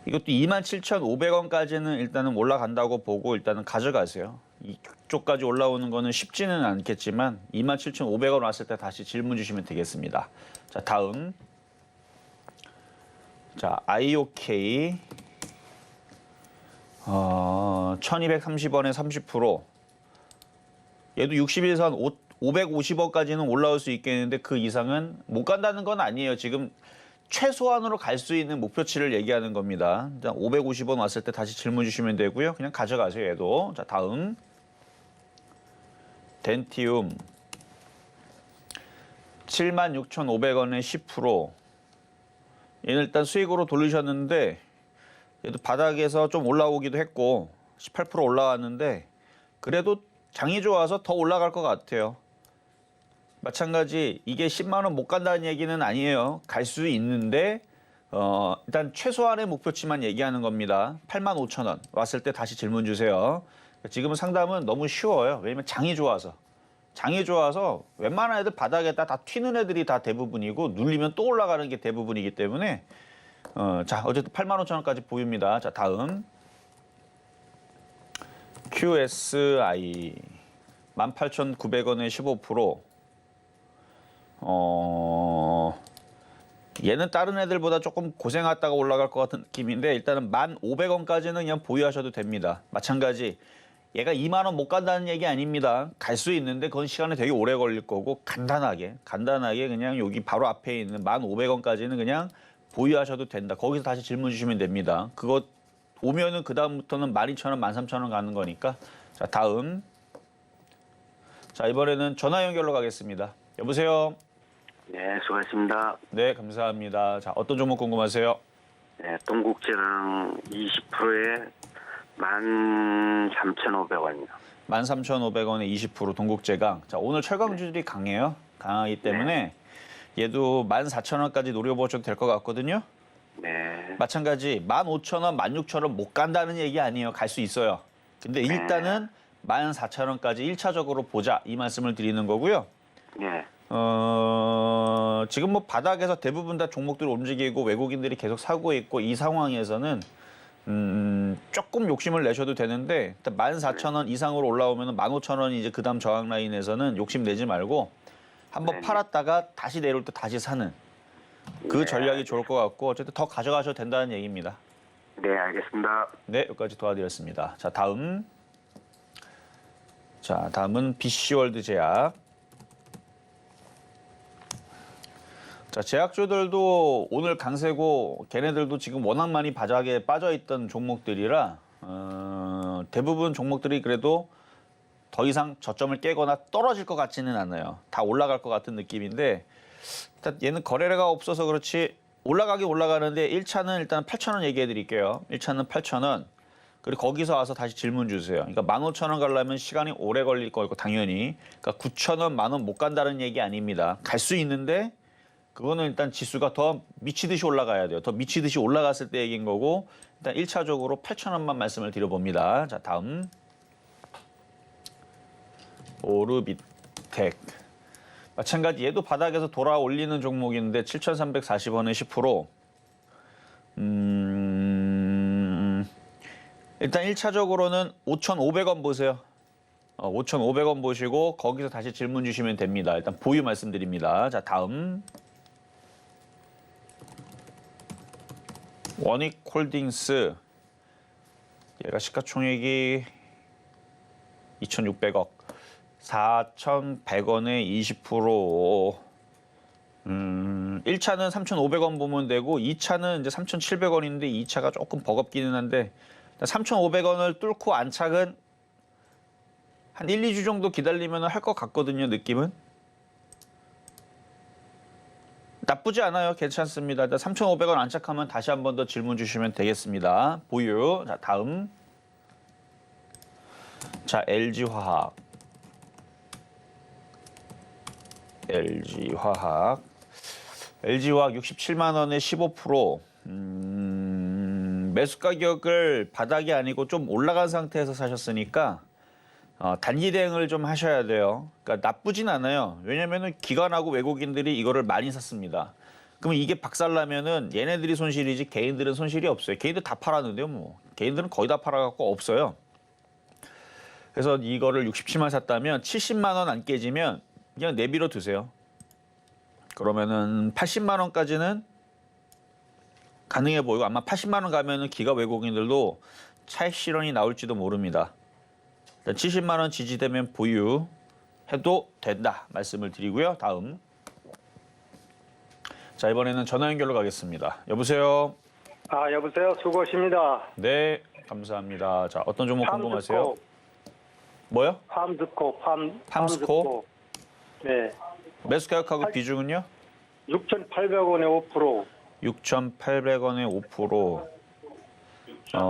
이것도 27,500원까지는 일단은 올라간다고 보고 일단은 가져가세요. 이쪽까지 올라오는 거는 쉽지는 않겠지만 27,500원 왔을 때 다시 질문 주시면 되겠습니다. 자, 다음. 자, IOK 1,230원에 30%. 얘도 61선 550원까지는 올라올 수 있겠는데 그 이상은 못 간다는 건 아니에요. 지금 최소한으로 갈 수 있는 목표치를 얘기하는 겁니다. 일단 550원 왔을 때 다시 질문 주시면 되고요. 그냥 가져가세요, 얘도. 자, 다음. 덴티움 76,500원에 10%. 얘는 일단 수익으로 돌리셨는데 얘도 바닥에서 좀 올라오기도 했고 18% 올라왔는데 그래도 장이 좋아서 더 올라갈 것 같아요. 마찬가지 이게 10만 원 못 간다는 얘기는 아니에요. 갈 수 있는데 일단 최소한의 목표치만 얘기하는 겁니다. 85,000원 왔을 때 다시 질문 주세요. 지금은 상담은 너무 쉬워요. 왜냐면 장이 좋아서. 장이 좋아서 웬만한 애들 바닥에다 다 튀는 애들이 다 대부분이고 눌리면 또 올라가는 게 대부분이기 때문에 자, 어쨌든 85,000원까지 보입니다. 자, 다음. QSI 18,900원에 15%. 얘는 다른 애들보다 조금 고생하다가 올라갈 것 같은 느낌인데 일단은 1,500원까지는 그냥 보유하셔도 됩니다. 마찬가지 얘가 2만 원 못 간다는 얘기 아닙니다. 갈 수 있는데 그건 시간이 되게 오래 걸릴 거고 간단하게 그냥 여기 바로 앞에 있는 1,500원까지는 그냥 보유하셔도 된다. 거기서 다시 질문 주시면 됩니다. 그거 오면은 그 다음부터는 12,000원, 13,000원 가는 거니까. 자, 다음. 자, 이번에는 전화 연결로 가겠습니다. 여보세요? 네, 수고하셨습니다. 네, 감사합니다. 자, 어떤 종목 궁금하세요? 네, 동국제랑 20%에 13,500원이요. 13,500원에 20% 동국제강. 자, 오늘 철강주들이 강해요. 강하기 때문에 얘도 14,000원까지 노려보셔도 될 것 같거든요. 네. 마찬가지 15,000원, 16,000원 못 간다는 얘기 아니에요. 갈 수 있어요. 근데 일단은 14,000원까지 1차적으로 보자 이 말씀을 드리는 거고요. 네. 지금 뭐 바닥에서 대부분 다 종목들이 움직이고 외국인들이 계속 사고 있고 이 상황에서는 조금 욕심을 내셔도 되는데 일단 14,000원 이상으로 올라오면 15,000원이 이제 그다음 저항 라인에서는 욕심 내지 말고 한번 팔았다가 다시 내려올 때 다시 사는 그 전략이 좋을 것 같고 어쨌든 더 가져가셔도 된다는 얘기입니다. 네, 알겠습니다. 네, 여기까지 도와드렸습니다. 자, 다음. 자, 다음은 BC월드 제약. 자, 제약주들도 오늘 강세고 걔네들도 지금 워낙 많이 바닥에 빠져있던 종목들이라 대부분 종목들이 그래도 더 이상 저점을 깨거나 떨어질 것 같지는 않아요. 다 올라갈 것 같은 느낌인데 일단 얘는 거래가 없어서 그렇지 올라가긴 올라가는데 1차는 일단 8,000원 얘기해 드릴게요. 1차는 8,000원. 그리고 거기서 와서 다시 질문 주세요. 그러니까 15,000원 가려면 시간이 오래 걸릴 거고 당연히. 그러니까 9,000원, 10,000원 못 간다는 얘기 아닙니다. 갈 수 있는데 그거는 일단 지수가 더 미치듯이 올라가야 돼요. 더 미치듯이 올라갔을 때 얘기인 거고 일단 1차적으로 8,000원만 말씀을 드려봅니다. 자, 다음. 오르비텍. 마찬가지 얘도 바닥에서 돌아 올리는 종목인데 7,340원에 10%. 일단 1차적으로는 5,500원 보세요. 5,500원 보시고 거기서 다시 질문 주시면 됩니다. 일단 보유 말씀드립니다. 자, 다음. 원익홀딩스. 얘가 시가총액이 2,600억. 4,100원에 20%. 1차는 3,500원 보면 되고 2차는 이제 3,700원인데 2차가 조금 버겁기는 한데 3,500원을 뚫고 안착은 한 1, 2주 정도 기다리면 할 것 같거든요, 느낌은. 나쁘지 않아요. 괜찮습니다. 일단 3,500원 안착하면 다시 한 번 더 질문 주시면 되겠습니다. 보유. 자, 다음. 자, LG화학. LG화학 67만 원에 15%. 매수 가격을 바닥이 아니고 좀 올라간 상태에서 사셨으니까 단기 대응을 좀 하셔야 돼요. 그러니까 나쁘진 않아요. 왜냐면은 기관하고 외국인들이 이거를 많이 샀습니다. 그러면 이게 박살나면은 얘네들이 손실이지 개인들은 손실이 없어요. 개인들 다 팔았는데요, 뭐. 개인들은 거의 다 팔아갖고 없어요. 그래서 이거를 67만 샀다면 70만 원 안 깨지면 그냥 내비로 두세요. 그러면은 80만 원까지는 가능해 보이고 아마 80만 원 가면은 기가 외국인들도 차익 실현이 나올지도 모릅니다. 일단 70만 원 지지되면 보유해도 된다 말씀을 드리고요. 다음. 자, 이번에는 전화 연결로 가겠습니다. 여보세요. 여보세요. 수고하십니다. 네, 감사합니다. 자, 어떤 종목 궁금하세요? 뭐요? 팜스코. 팜스코? 네. 매수 가격하고 비중은요? 6,800원에 5%. 6,800원에 5%.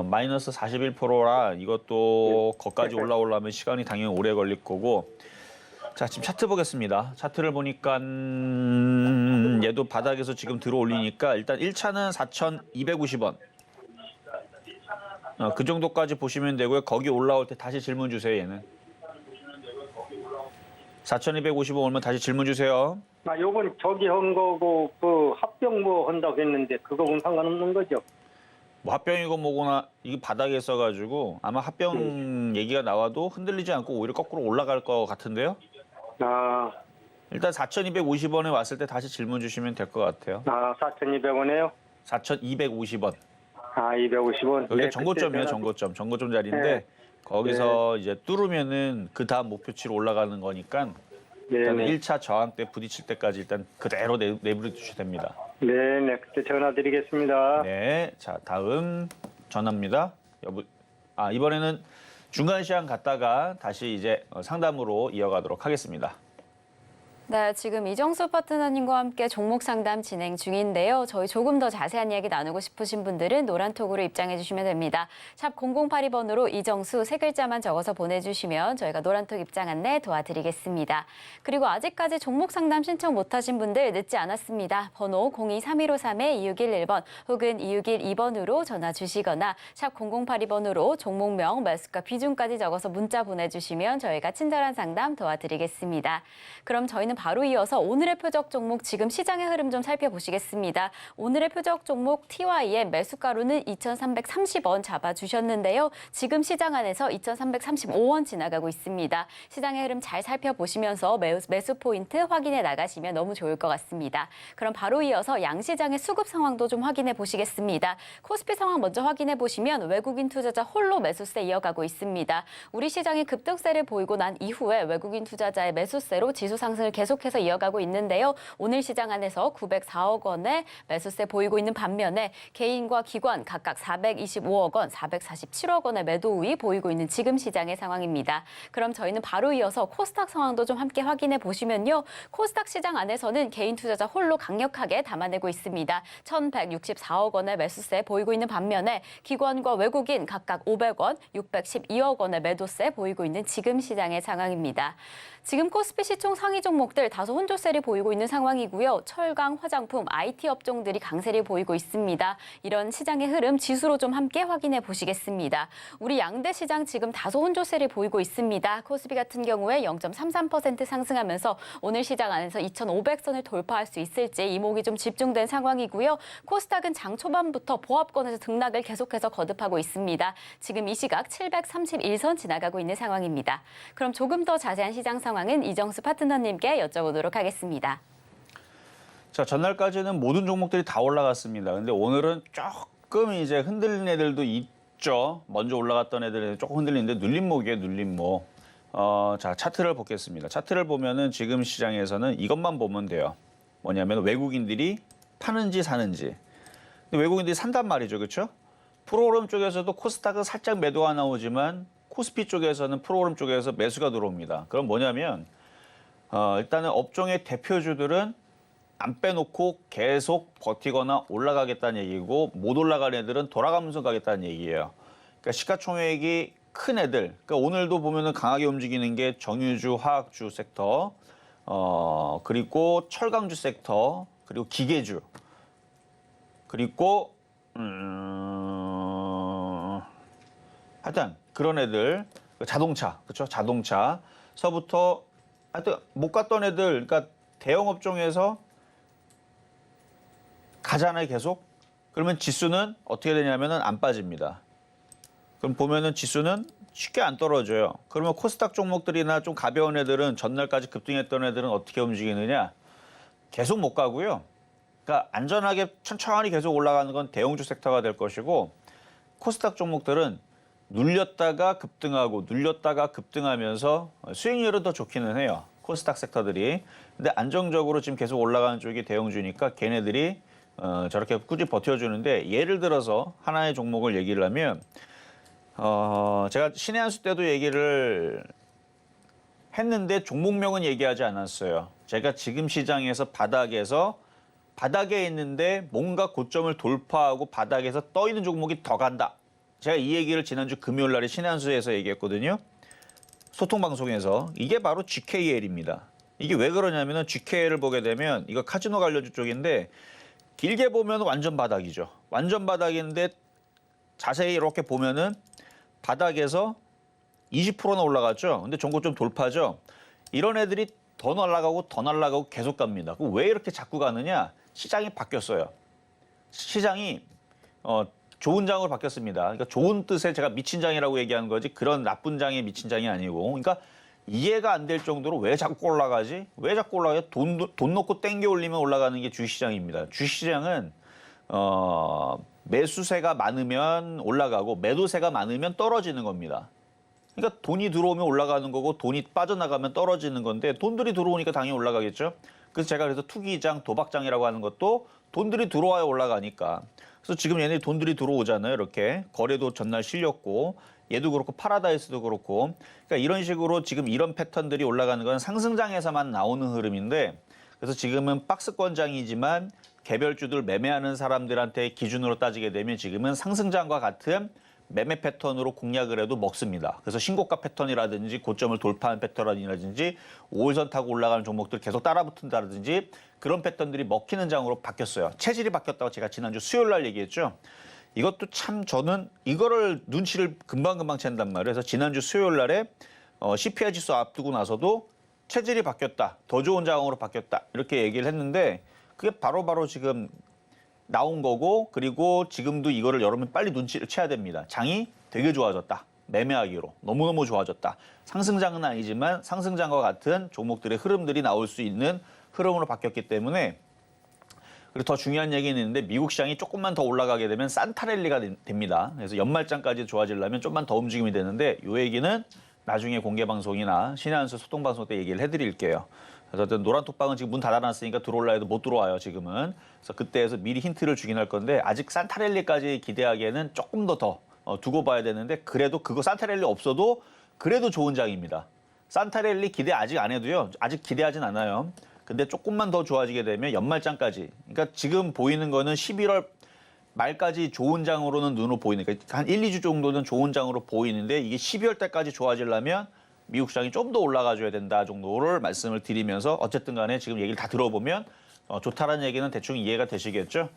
마이너스 41%라 이것도 거기까지 올라오려면 시간이 당연히 오래 걸릴 거고. 자, 지금 차트 보겠습니다. 차트를 보니까 얘도 바닥에서 지금 들어올리니까 일단 1차는 4,250원. 그 정도까지 보시면 되고요. 거기 올라올 때 다시 질문 주세요, 얘는. 4,250원 오면 다시 질문 주세요. 요건 저기 한 거고 그 합병 뭐 한다고 했는데 그거는 상관없는 거죠? 뭐 합병이고 뭐거나 이게 바닥에 있어가지고 아마 합병 얘기가 나와도 흔들리지 않고 오히려 거꾸로 올라갈 것 같은데요. 일단 4,250원에 왔을 때 다시 질문 주시면 될 것 같아요. 4,200원에요? 4,250원. 250원. 여기가 정고점이에요, 정고점. 정고점 자리인데 네. 거기서 이제 뚫으면은 그 다음 목표치로 올라가는 거니까 일단 네. 1차 저항 때 부딪힐 때까지 일단 그대로 내버려 두셔야 됩니다. 네, 그때 전화 드리겠습니다. 네, 자, 다음 전화입니다. 이번에는 중간 시황 갔다가 다시 이제 상담으로 이어가도록 하겠습니다. 네, 지금 이정수 파트너님과 함께 종목 상담 진행 중인데요. 저희 조금 더 자세한 이야기 나누고 싶으신 분들은 노란톡으로 입장해 주시면 됩니다. 샵 0082번으로 이정수 세 글자만 적어서 보내주시면 저희가 노란톡 입장 안내 도와드리겠습니다. 그리고 아직까지 종목 상담 신청 못하신 분들 늦지 않았습니다. 번호 02-3153-2611번 혹은 2612번으로 전화 주시거나 샵 0082번으로 종목명, 매수가, 비중까지 적어서 문자 보내주시면 저희가 친절한 상담 도와드리겠습니다. 그럼 저희는 바로 이어서 오늘의 표적 종목 지금 시장의 흐름 좀 살펴보시겠습니다. 오늘의 표적 종목 TY의 매수가로는 2,330원 잡아주셨는데요. 지금 시장 안에서 2,335원 지나가고 있습니다. 시장의 흐름 잘 살펴보시면서 매수 포인트 확인해 나가시면 너무 좋을 것 같습니다. 그럼 바로 이어서 양시장의 수급 상황도 좀 확인해 보시겠습니다. 코스피 상황 먼저 확인해 보시면 외국인 투자자 홀로 매수세 이어가고 있습니다. 우리 시장이 급등세를 보이고 난 이후에 외국인 투자자의 매수세로 지수 상승을 계속해서 이어가고 있는데요. 오늘 시장 안에서 904억 원의 매수세 보이고 있는 반면에 개인과 기관 각각 425억 원, 447억 원의 매도 우위 보이고 있는 지금 시장의 상황입니다. 그럼 저희는 바로 이어서 코스닥 상황도 좀 함께 확인해 보시면요. 코스닥 시장 안에서는 개인 투자자 홀로 강력하게 담아내고 있습니다. 1,164억 원의 매수세 보이고 있는 반면에 기관과 외국인 각각 500원, 612억 원의 매도세 보이고 있는 지금 시장의 상황입니다. 지금 코스피 시총 상위 종목들 다소 혼조세를 보이고 있는 상황이고요. 철강, 화장품, IT 업종들이 강세를 보이고 있습니다. 이런 시장의 흐름 지수로 좀 함께 확인해 보시겠습니다. 우리 양대 시장 지금 다소 혼조세를 보이고 있습니다. 코스피 같은 경우에 0.33% 상승하면서 오늘 시장 안에서 2,500선을 돌파할 수 있을지 이목이 좀 집중된 상황이고요. 코스닥은 장 초반부터 보합권에서 등락을 계속해서 거듭하고 있습니다. 지금 이 시각 731선 지나가고 있는 상황입니다. 그럼 조금 더 자세한 시장 상황은 이정수 파트너님께 여쭤보도록 하겠습니다. 자, 전날까지는 모든 종목들이 다 올라갔습니다. 근데 오늘은 조금 이제 흔들린 애들도 있죠. 먼저 올라갔던 애들은 조금 흔들리는데 눌림목이에요, 눌림목. 자, 차트를 보겠습니다. 차트를 보면은 지금 시장에서는 이것만 보면 돼요. 뭐냐면 외국인들이 파는지 사는지. 근데 외국인들이 산단 말이죠, 그렇죠? 프로그램 쪽에서도 코스닥은 살짝 매도가 나오지만 코스피 쪽에서는 프로그램 쪽에서 매수가 들어옵니다. 그럼 뭐냐면 일단은 업종의 대표주들은 안 빼놓고 계속 버티거나 올라가겠다는 얘기고 못 올라가는 애들은 돌아가면서 가겠다는 얘기예요. 그러니까 시가총액이 큰 애들, 그러니까 오늘도 보면은 강하게 움직이는 게 정유주, 화학주 섹터, 그리고 철강주 섹터, 그리고 기계주, 그리고 하여튼 그런 애들, 자동차, 그렇죠? 자동차서부터 하여튼 못 갔던 애들, 그러니까 대형 업종에서 가잖아요, 계속. 그러면 지수는 어떻게 되냐면은 안 빠집니다. 그럼 보면은 지수는 쉽게 안 떨어져요. 그러면 코스닥 종목들이나 좀 가벼운 애들은 전날까지 급등했던 애들은 어떻게 움직이느냐? 계속 못 가고요. 그러니까 안전하게 천천히 계속 올라가는 건 대형주 섹터가 될 것이고 코스닥 종목들은 눌렸다가 급등하고 눌렸다가 급등하면서 수익률은 더 좋기는 해요. 코스닥 섹터들이. 근데 안정적으로 지금 계속 올라가는 쪽이 대형주니까 걔네들이 저렇게 꾸준히 버텨주는데 예를 들어서 하나의 종목을 얘기를 하면 제가 신의 한수 때도 얘기를 했는데 종목명은 얘기하지 않았어요. 제가 지금 시장에서 바닥에 있는데 뭔가 고점을 돌파하고 바닥에서 떠 있는 종목이 더 간다. 제가 이 얘기를 지난주 금요일 날에 신의 한수에서 얘기했거든요. 소통방송에서. 이게 바로 GKL입니다. 이게 왜 그러냐면은 GKL을 보게 되면 이거 카지노 관련주 쪽인데 길게 보면 완전 바닥이죠. 완전 바닥인데 자세히 이렇게 보면은 바닥에서 20%나 올라갔죠. 근데 종고점 돌파죠. 이런 애들이 더 날아가고 계속 갑니다. 그럼 왜 이렇게 자꾸 가느냐? 시장이 바뀌었어요. 시장이 좋은 장으로 바뀌었습니다. 그러니까 좋은 뜻에 제가 미친 장이라고 얘기하는 거지 그런 나쁜 장의 미친 장이 아니고 그러니까 이해가 안 될 정도로 왜 자꾸 올라가지? 왜 자꾸 올라가요? 돈 놓고 땡겨 올리면 올라가는 게 주식시장입니다. 주식시장은 매수세가 많으면 올라가고 매도세가 많으면 떨어지는 겁니다. 그러니까 돈이 들어오면 올라가는 거고 돈이 빠져나가면 떨어지는 건데 돈들이 들어오니까 당연히 올라가겠죠. 그래서 제가 그래서 투기장, 도박장이라고 하는 것도 돈들이 들어와야 올라가니까. 그래서 지금 얘네 돈들이 들어오잖아요. 이렇게 거래도 전날 실렸고 얘도 그렇고 파라다이스도 그렇고 그러니까 이런 식으로 지금 이런 패턴들이 올라가는 건 상승장에서만 나오는 흐름인데 그래서 지금은 박스권장이지만 개별주들 매매하는 사람들한테 기준으로 따지게 되면 지금은 상승장과 같은 매매 패턴으로 공략을 해도 먹습니다. 그래서 신고가 패턴이라든지 고점을 돌파한 패턴이라든지 5일선 타고 올라가는 종목들 계속 따라붙는다든지 그런 패턴들이 먹히는 장으로 바뀌었어요. 체질이 바뀌었다고 제가 지난주 수요일 날 얘기했죠. 이것도 참 저는 이거를 눈치를 금방금방 챈단 말이에요. 그래서 지난주 수요일 날에 CPI 지수 앞두고 나서도 체질이 바뀌었다. 더 좋은 장으로 바뀌었다. 이렇게 얘기를 했는데 그게 바로바로 지금 나온 거고 그리고 지금도 이거를 여러분 빨리 눈치를 채야 됩니다. 장이 되게 좋아졌다. 매매하기로 너무너무 좋아졌다. 상승장은 아니지만 상승장과 같은 종목들의 흐름들이 나올 수 있는 흐름으로 바뀌었기 때문에 그리고 더 중요한 얘기는 있는데 미국 시장이 조금만 더 올라가게 되면 산타랠리가 됩니다. 그래서 연말장까지 좋아지려면 좀만 더 움직임이 되는데 이 얘기는 나중에 공개방송이나 신의 한수 소통방송 때 얘기를 해드릴게요. 그래서 노란톡방은 지금 문 닫아놨으니까 들어올라 해도 못 들어와요, 지금은. 그래서 그때에서 미리 힌트를 주긴 할 건데 아직 산타랠리까지 기대하기에는 조금 더 두고 봐야 되는데 그래도 그거 산타랠리 없어도 그래도 좋은 장입니다. 산타랠리 기대 아직 안 해도요. 아직 기대하진 않아요. 근데 조금만 더 좋아지게 되면 연말장까지. 그러니까 지금 보이는 거는 11월 말까지 좋은 장으로는 눈으로 보이니까 한 1, 2주 정도는 좋은 장으로 보이는데 이게 12월 달까지 좋아지려면 미국 시장이 좀 더 올라가줘야 된다 정도를 말씀을 드리면서 어쨌든 간에 지금 얘기를 다 들어보면 좋다라는 얘기는 대충 이해가 되시겠죠?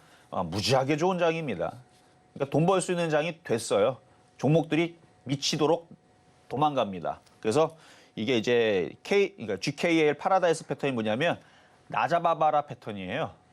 무지하게 좋은 장입니다. 그러니까 돈 벌 수 있는 장이 됐어요. 종목들이 미치도록 도망갑니다. 그래서 이게 이제 그러니까 GKL 파라다이스 패턴이 뭐냐면 나잡아봐라 패턴이에요.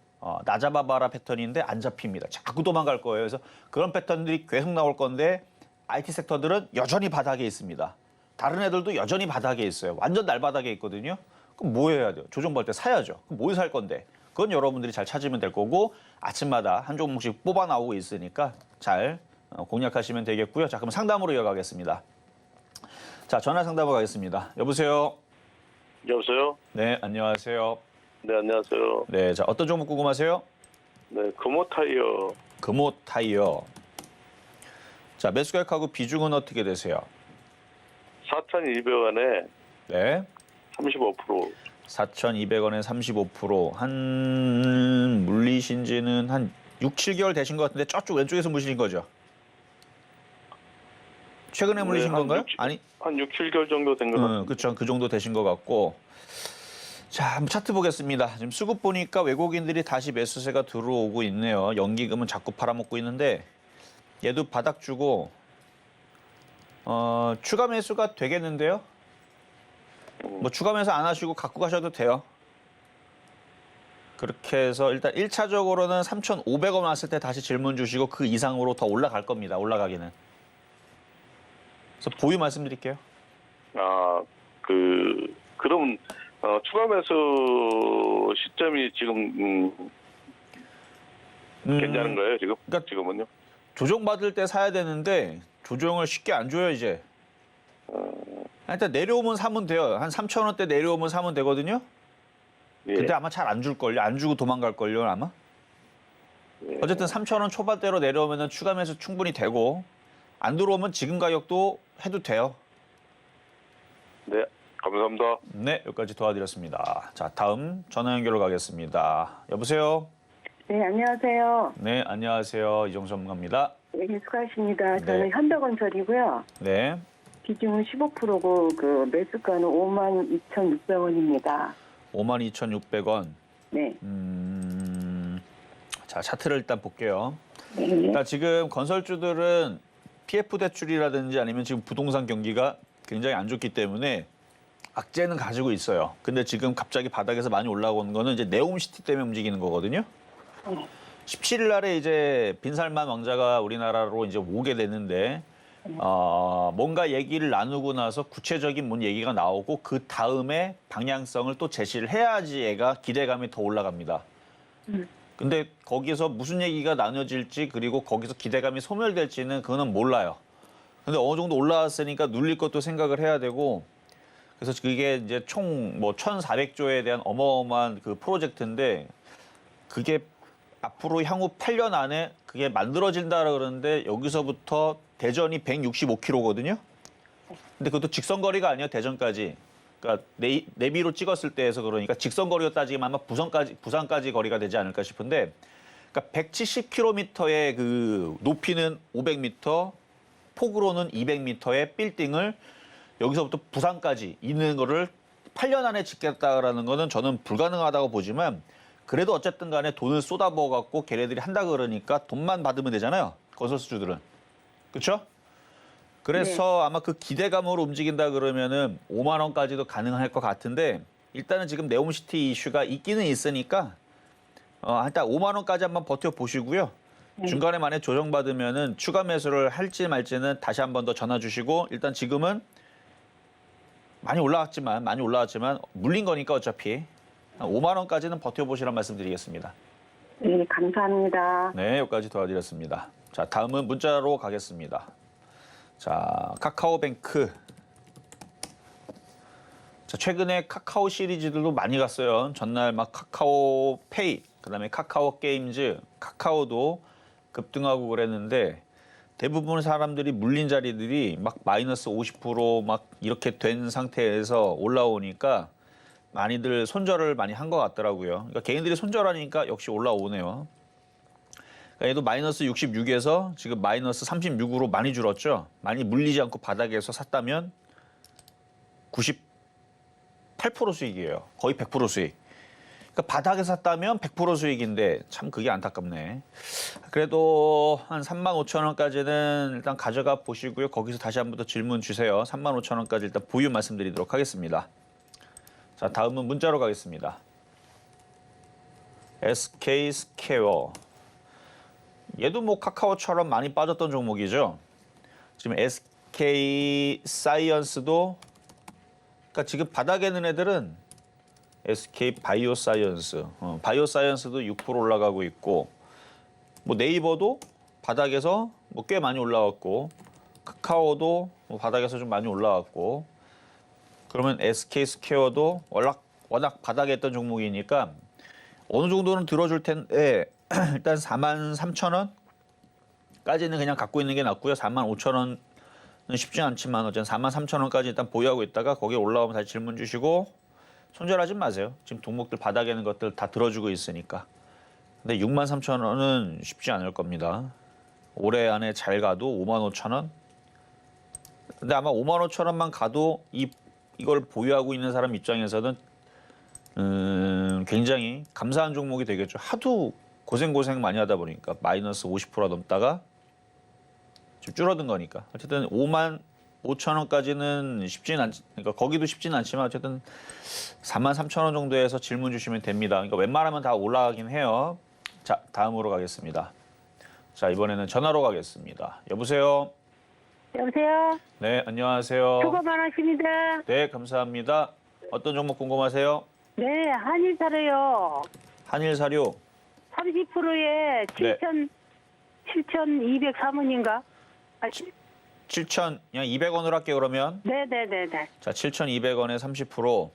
나잡아봐라 패턴인데 안 잡힙니다. 자꾸 도망갈 거예요. 그래서 그런 패턴들이 계속 나올 건데 IT 섹터들은 여전히 바닥에 있습니다. 다른 애들도 여전히 바닥에 있어요. 완전 날바닥에 있거든요. 그럼 뭐 해야 돼요? 조정받을 때 사야죠. 그럼 뭐 살 건데? 그건 여러분들이 잘 찾으면 될 거고 아침마다 한 종목씩 뽑아 나오고 있으니까 잘 공략하시면 되겠고요. 자, 그럼 상담으로 이어가겠습니다. 자, 전화 상담으로 가겠습니다. 여보세요? 여보세요? 네, 안녕하세요. 네, 안녕하세요. 네, 자, 어떤 종목 궁금하세요? 네, 금호타이어 금호 타이어. 자, 매수 가격하고 비중은 어떻게 되세요? 4,200원에 네. 35%. 4,200원에 35%. 한 물리신 지는 한 6, 7개월 되신 것 같은데 저쪽 왼쪽에서 물리신 거죠? 최근에 물리신 한 건가요? 6, 아니, 한 6, 7개월 정도 된 것 같아요. 그렇죠. 그 정도 되신 것 같고. 자, 한번 차트 보겠습니다. 지금 수급 보니까 외국인들이 다시 매수세가 들어오고 있네요. 연기금은 자꾸 팔아먹고 있는데 얘도 바닥 주고 추가 매수가 되겠는데요? 뭐 추가 매수 안 하시고 갖고 가셔도 돼요. 그렇게 해서 일단 1차적으로는 3,500원 왔을 때 다시 질문 주시고 그 이상으로 더 올라갈 겁니다. 올라가기는. 그래서 보유 말씀드릴게요. 그럼 추가 매수 시점이 지금 괜찮은 거예요, 지금? 그러니까 지금은요? 조정받을 때 사야 되는데 조정을 쉽게 안 줘요, 이제. 일단 내려오면 사면 돼요. 한 3,000원대 내려오면 사면 되거든요. 예. 근데 아마 잘 안 줄걸요. 안 주고 도망갈걸요, 아마. 예. 어쨌든 3,000원 초반대로 내려오면 추가 매수 충분히 되고 안 들어오면 지금 가격도 해도 돼요. 네, 감사합니다. 네, 여기까지 도와드렸습니다. 자, 다음 전화 연결로 가겠습니다. 여보세요? 네, 안녕하세요. 네, 안녕하세요. 이정수 전문가입니다. 네, 수고하십니다. 저는 네. 현대건설이고요. 네, 비중은 15%고 그 매수가는 52,600원입니다. 52,600원. 네. 자, 차트를 일단 볼게요. 네. 그러니까 지금 건설주들은 PF 대출이라든지 아니면 지금 부동산 경기가 굉장히 안 좋기 때문에 악재는 가지고 있어요. 근데 지금 갑자기 바닥에서 많이 올라오는 거는 이제 네옴시티 때문에 움직이는 거거든요. 17일 날에 이제 빈살만 왕자가 우리나라로 이제 오게 되는데 뭔가 얘기를 나누고 나서 구체적인 뭔 얘기가 나오고 그 다음에 방향성을 또 제시를 해야지 얘가 기대감이 더 올라갑니다. 근데 거기서 무슨 얘기가 나눠질지 그리고 거기서 기대감이 소멸될지는 그거는 몰라요. 근데 어느 정도 올라왔으니까 눌릴 것도 생각을 해야 되고 그래서 그게 이제 총 뭐 1,400조에 대한 어마어마한 그 프로젝트인데 그게 앞으로 향후 8년 안에 그게 만들어진다 그러는데 여기서부터 대전이 165km거든요. 근데 그것도 직선거리가 아니에요, 대전까지. 그러니까 내비로 찍었을 때에서 그러니까 직선거리로 따지면 아마 부산까지 거리가 되지 않을까 싶은데 그러니까 170km의 그 높이는 500m, 폭으로는 200m의 빌딩을 여기서부터 부산까지 있는 거를 8년 안에 짓겠다라는 거는 저는 불가능하다고 보지만 그래도 어쨌든 간에 돈을 쏟아부어 갖고 걔네들이 한다 그러니까 돈만 받으면 되잖아요. 건설주들은. 그렇죠? 그래서 아마 그 기대감으로 움직인다 그러면은 5만 원까지도 가능할 것 같은데 일단은 지금 네옴시티 이슈가 있기는 있으니까 일단 5만 원까지 한번 버텨보시고요. 중간에 만약 조정받으면은 추가 매수를 할지 말지는 다시 한번 더 전화 주시고 일단 지금은 많이 올라왔지만 물린 거니까 어차피 한 5만 원까지는 버텨보시란 말씀드리겠습니다. 네, 감사합니다. 네, 여기까지 도와드렸습니다. 자, 다음은 문자로 가겠습니다. 자, 카카오뱅크. 자, 최근에 카카오 시리즈들도 많이 갔어요. 전날 막 카카오페이, 그다음에 카카오 게임즈, 카카오도 급등하고 그랬는데 대부분 사람들이 물린 자리들이 막 마이너스 50% 이렇게 된 상태에서 올라오니까 많이들 손절을 많이 한 것 같더라고요. 그러니까 개인들이 손절하니까 역시 올라오네요. 그러니까 얘도 마이너스 66에서 지금 마이너스 36으로 많이 줄었죠. 많이 물리지 않고 바닥에서 샀다면 98% 수익이에요. 거의 100% 수익. 그러니까 바닥에 샀다면 100% 수익인데 참 그게 안타깝네. 그래도 한 35,000원까지는 일단 가져가 보시고요. 거기서 다시 한 번 더 질문 주세요. 35,000원까지 일단 보유 말씀드리도록 하겠습니다. 자, 다음은 문자로 가겠습니다. SK 스퀘어. 얘도 뭐 카카오처럼 많이 빠졌던 종목이죠. 지금 SK 사이언스도 그러니까 지금 바닥에 있는 애들은 SK 바이오 사이언스, 바이오 사이언스도 6% 올라가고 있고 뭐 네이버도 바닥에서 뭐 꽤 많이 올라왔고 카카오도 뭐 바닥에서 좀 많이 올라왔고 그러면 SK 스퀘어도 워낙 바닥에 있던 종목이니까 어느 정도는 들어줄 텐데 일단 43,000원까지는 그냥 갖고 있는 게 낫고요. 45,000원은 쉽지 않지만 어쨌든 43,000원까지 일단 보유하고 있다가 거기에 올라오면 다시 질문 주시고 손절하지 마세요. 지금 종목들 바닥에 있는 것들 다 들어주고 있으니까. 근데 63,000원은 쉽지 않을 겁니다. 올해 안에 잘 가도 55,000원? 근데 아마 55,000원만 가도 이걸 보유하고 있는 사람 입장에서는 굉장히 감사한 종목이 되겠죠. 하도 고생 많이 하다 보니까 마이너스 50% 넘다가 좀 줄어든 거니까. 어쨌든 55,000원까지는 그러니까 거기도 쉽지는 않지만 어쨌든 43,000원 정도에서 질문 주시면 됩니다. 그러니까 웬만하면 다 올라가긴 해요. 자, 다음으로 가겠습니다. 자, 이번에는 전화로 가겠습니다. 여보세요? 여보세요? 네, 안녕하세요. 수고 많으십니다. 네, 감사합니다. 어떤 종목 궁금하세요? 네, 한일사료요. 한일사료. 30%에 네. 7,203원인가? 7,000, 그냥 200원으로 할게요, 그러면. 네네네네. 자, 7,200원에 30%.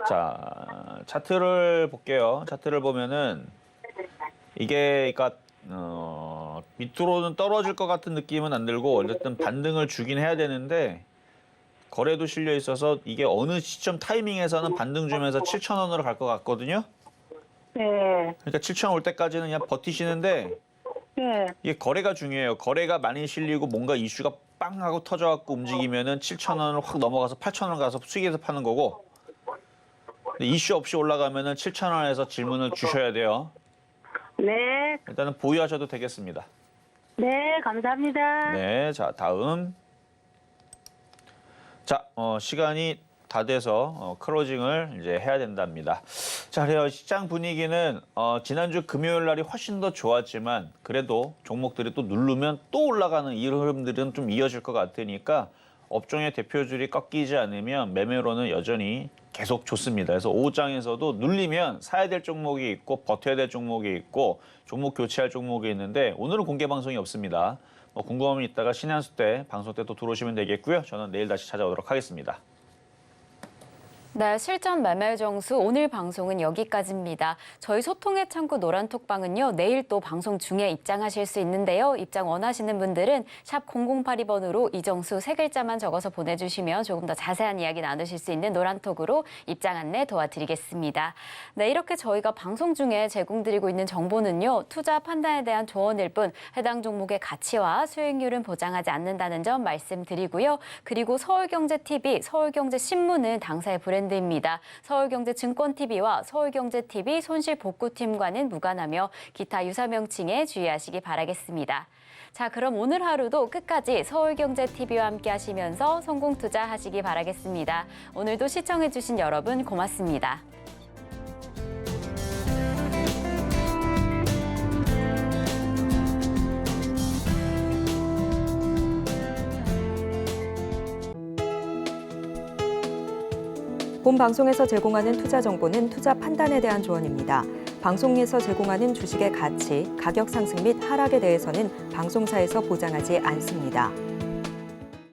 자, 차트를 볼게요. 차트를 보면은 이게 그러니까 밑으로는 떨어질 것 같은 느낌은 안 들고 어쨌든 반등을 주긴 해야 되는데 거래도 실려 있어서 이게 어느 시점 타이밍에서는 반등 주면서 7,000원으로 갈 것 같거든요. 네. 그러니까 7,000원 올 때까지는 그냥 버티시는데 네. 이게 거래가 중요해요. 거래가 많이 실리고 뭔가 이슈가 빵 하고 터져갖고 움직이면은 7,000원을 확 넘어가서 8,000원 가서 수익에서 파는 거고 근데 이슈 없이 올라가면은 7,000원에서 질문을 주셔야 돼요. 네. 일단은 보유하셔도 되겠습니다. 네, 감사합니다. 네, 자 다음. 자, 시간이 다 돼서 클로징을 이제 해야 된답니다. 자, 그래요. 시장 분위기는 지난주 금요일 날이 훨씬 더 좋았지만 그래도 종목들이 또 누르면 또 올라가는 이 흐름들은 좀 이어질 것 같으니까 업종의 대표줄이 꺾이지 않으면 매매로는 여전히 계속 좋습니다. 그래서 오후장에서도 눌리면 사야 될 종목이 있고 버텨야 될 종목이 있고 종목 교체할 종목이 있는데 오늘은 공개 방송이 없습니다. 궁금함이 있다가 신한수 때 방송 때 또 들어오시면 되겠고요. 저는 내일 다시 찾아오도록 하겠습니다. 네, 실전 말말 정수 오늘 방송은 여기까지입니다. 저희 소통의 창구 노란톡방은요. 내일 또 방송 중에 입장하실 수 있는데요. 입장 원하시는 분들은 샵 0082번으로 이정수 3글자만 적어서 보내주시면 조금 더 자세한 이야기 나누실 수 있는 노란톡으로 입장 안내 도와드리겠습니다. 네, 이렇게 저희가 방송 중에 제공드리고 있는 정보는요. 투자 판단에 대한 조언일 뿐 해당 종목의 가치와 수익률은 보장하지 않는다는 점 말씀드리고요. 그리고 서울경제TV, 서울경제신문은 당사의 브랜드입니다. 서울경제증권TV와 서울경제TV 손실복구팀과는 무관하며 기타 유사 명칭에 주의하시기 바라겠습니다. 자, 그럼 오늘 하루도 끝까지 서울경제TV와 함께 하시면서 성공 투자하시기 바라겠습니다. 오늘도 시청해주신 여러분 고맙습니다. 본 방송에서 제공하는 투자 정보는 투자 판단에 대한 조언입니다. 방송에서 제공하는 주식의 가치, 가격 상승 및 하락에 대해서는 방송사에서 보장하지 않습니다.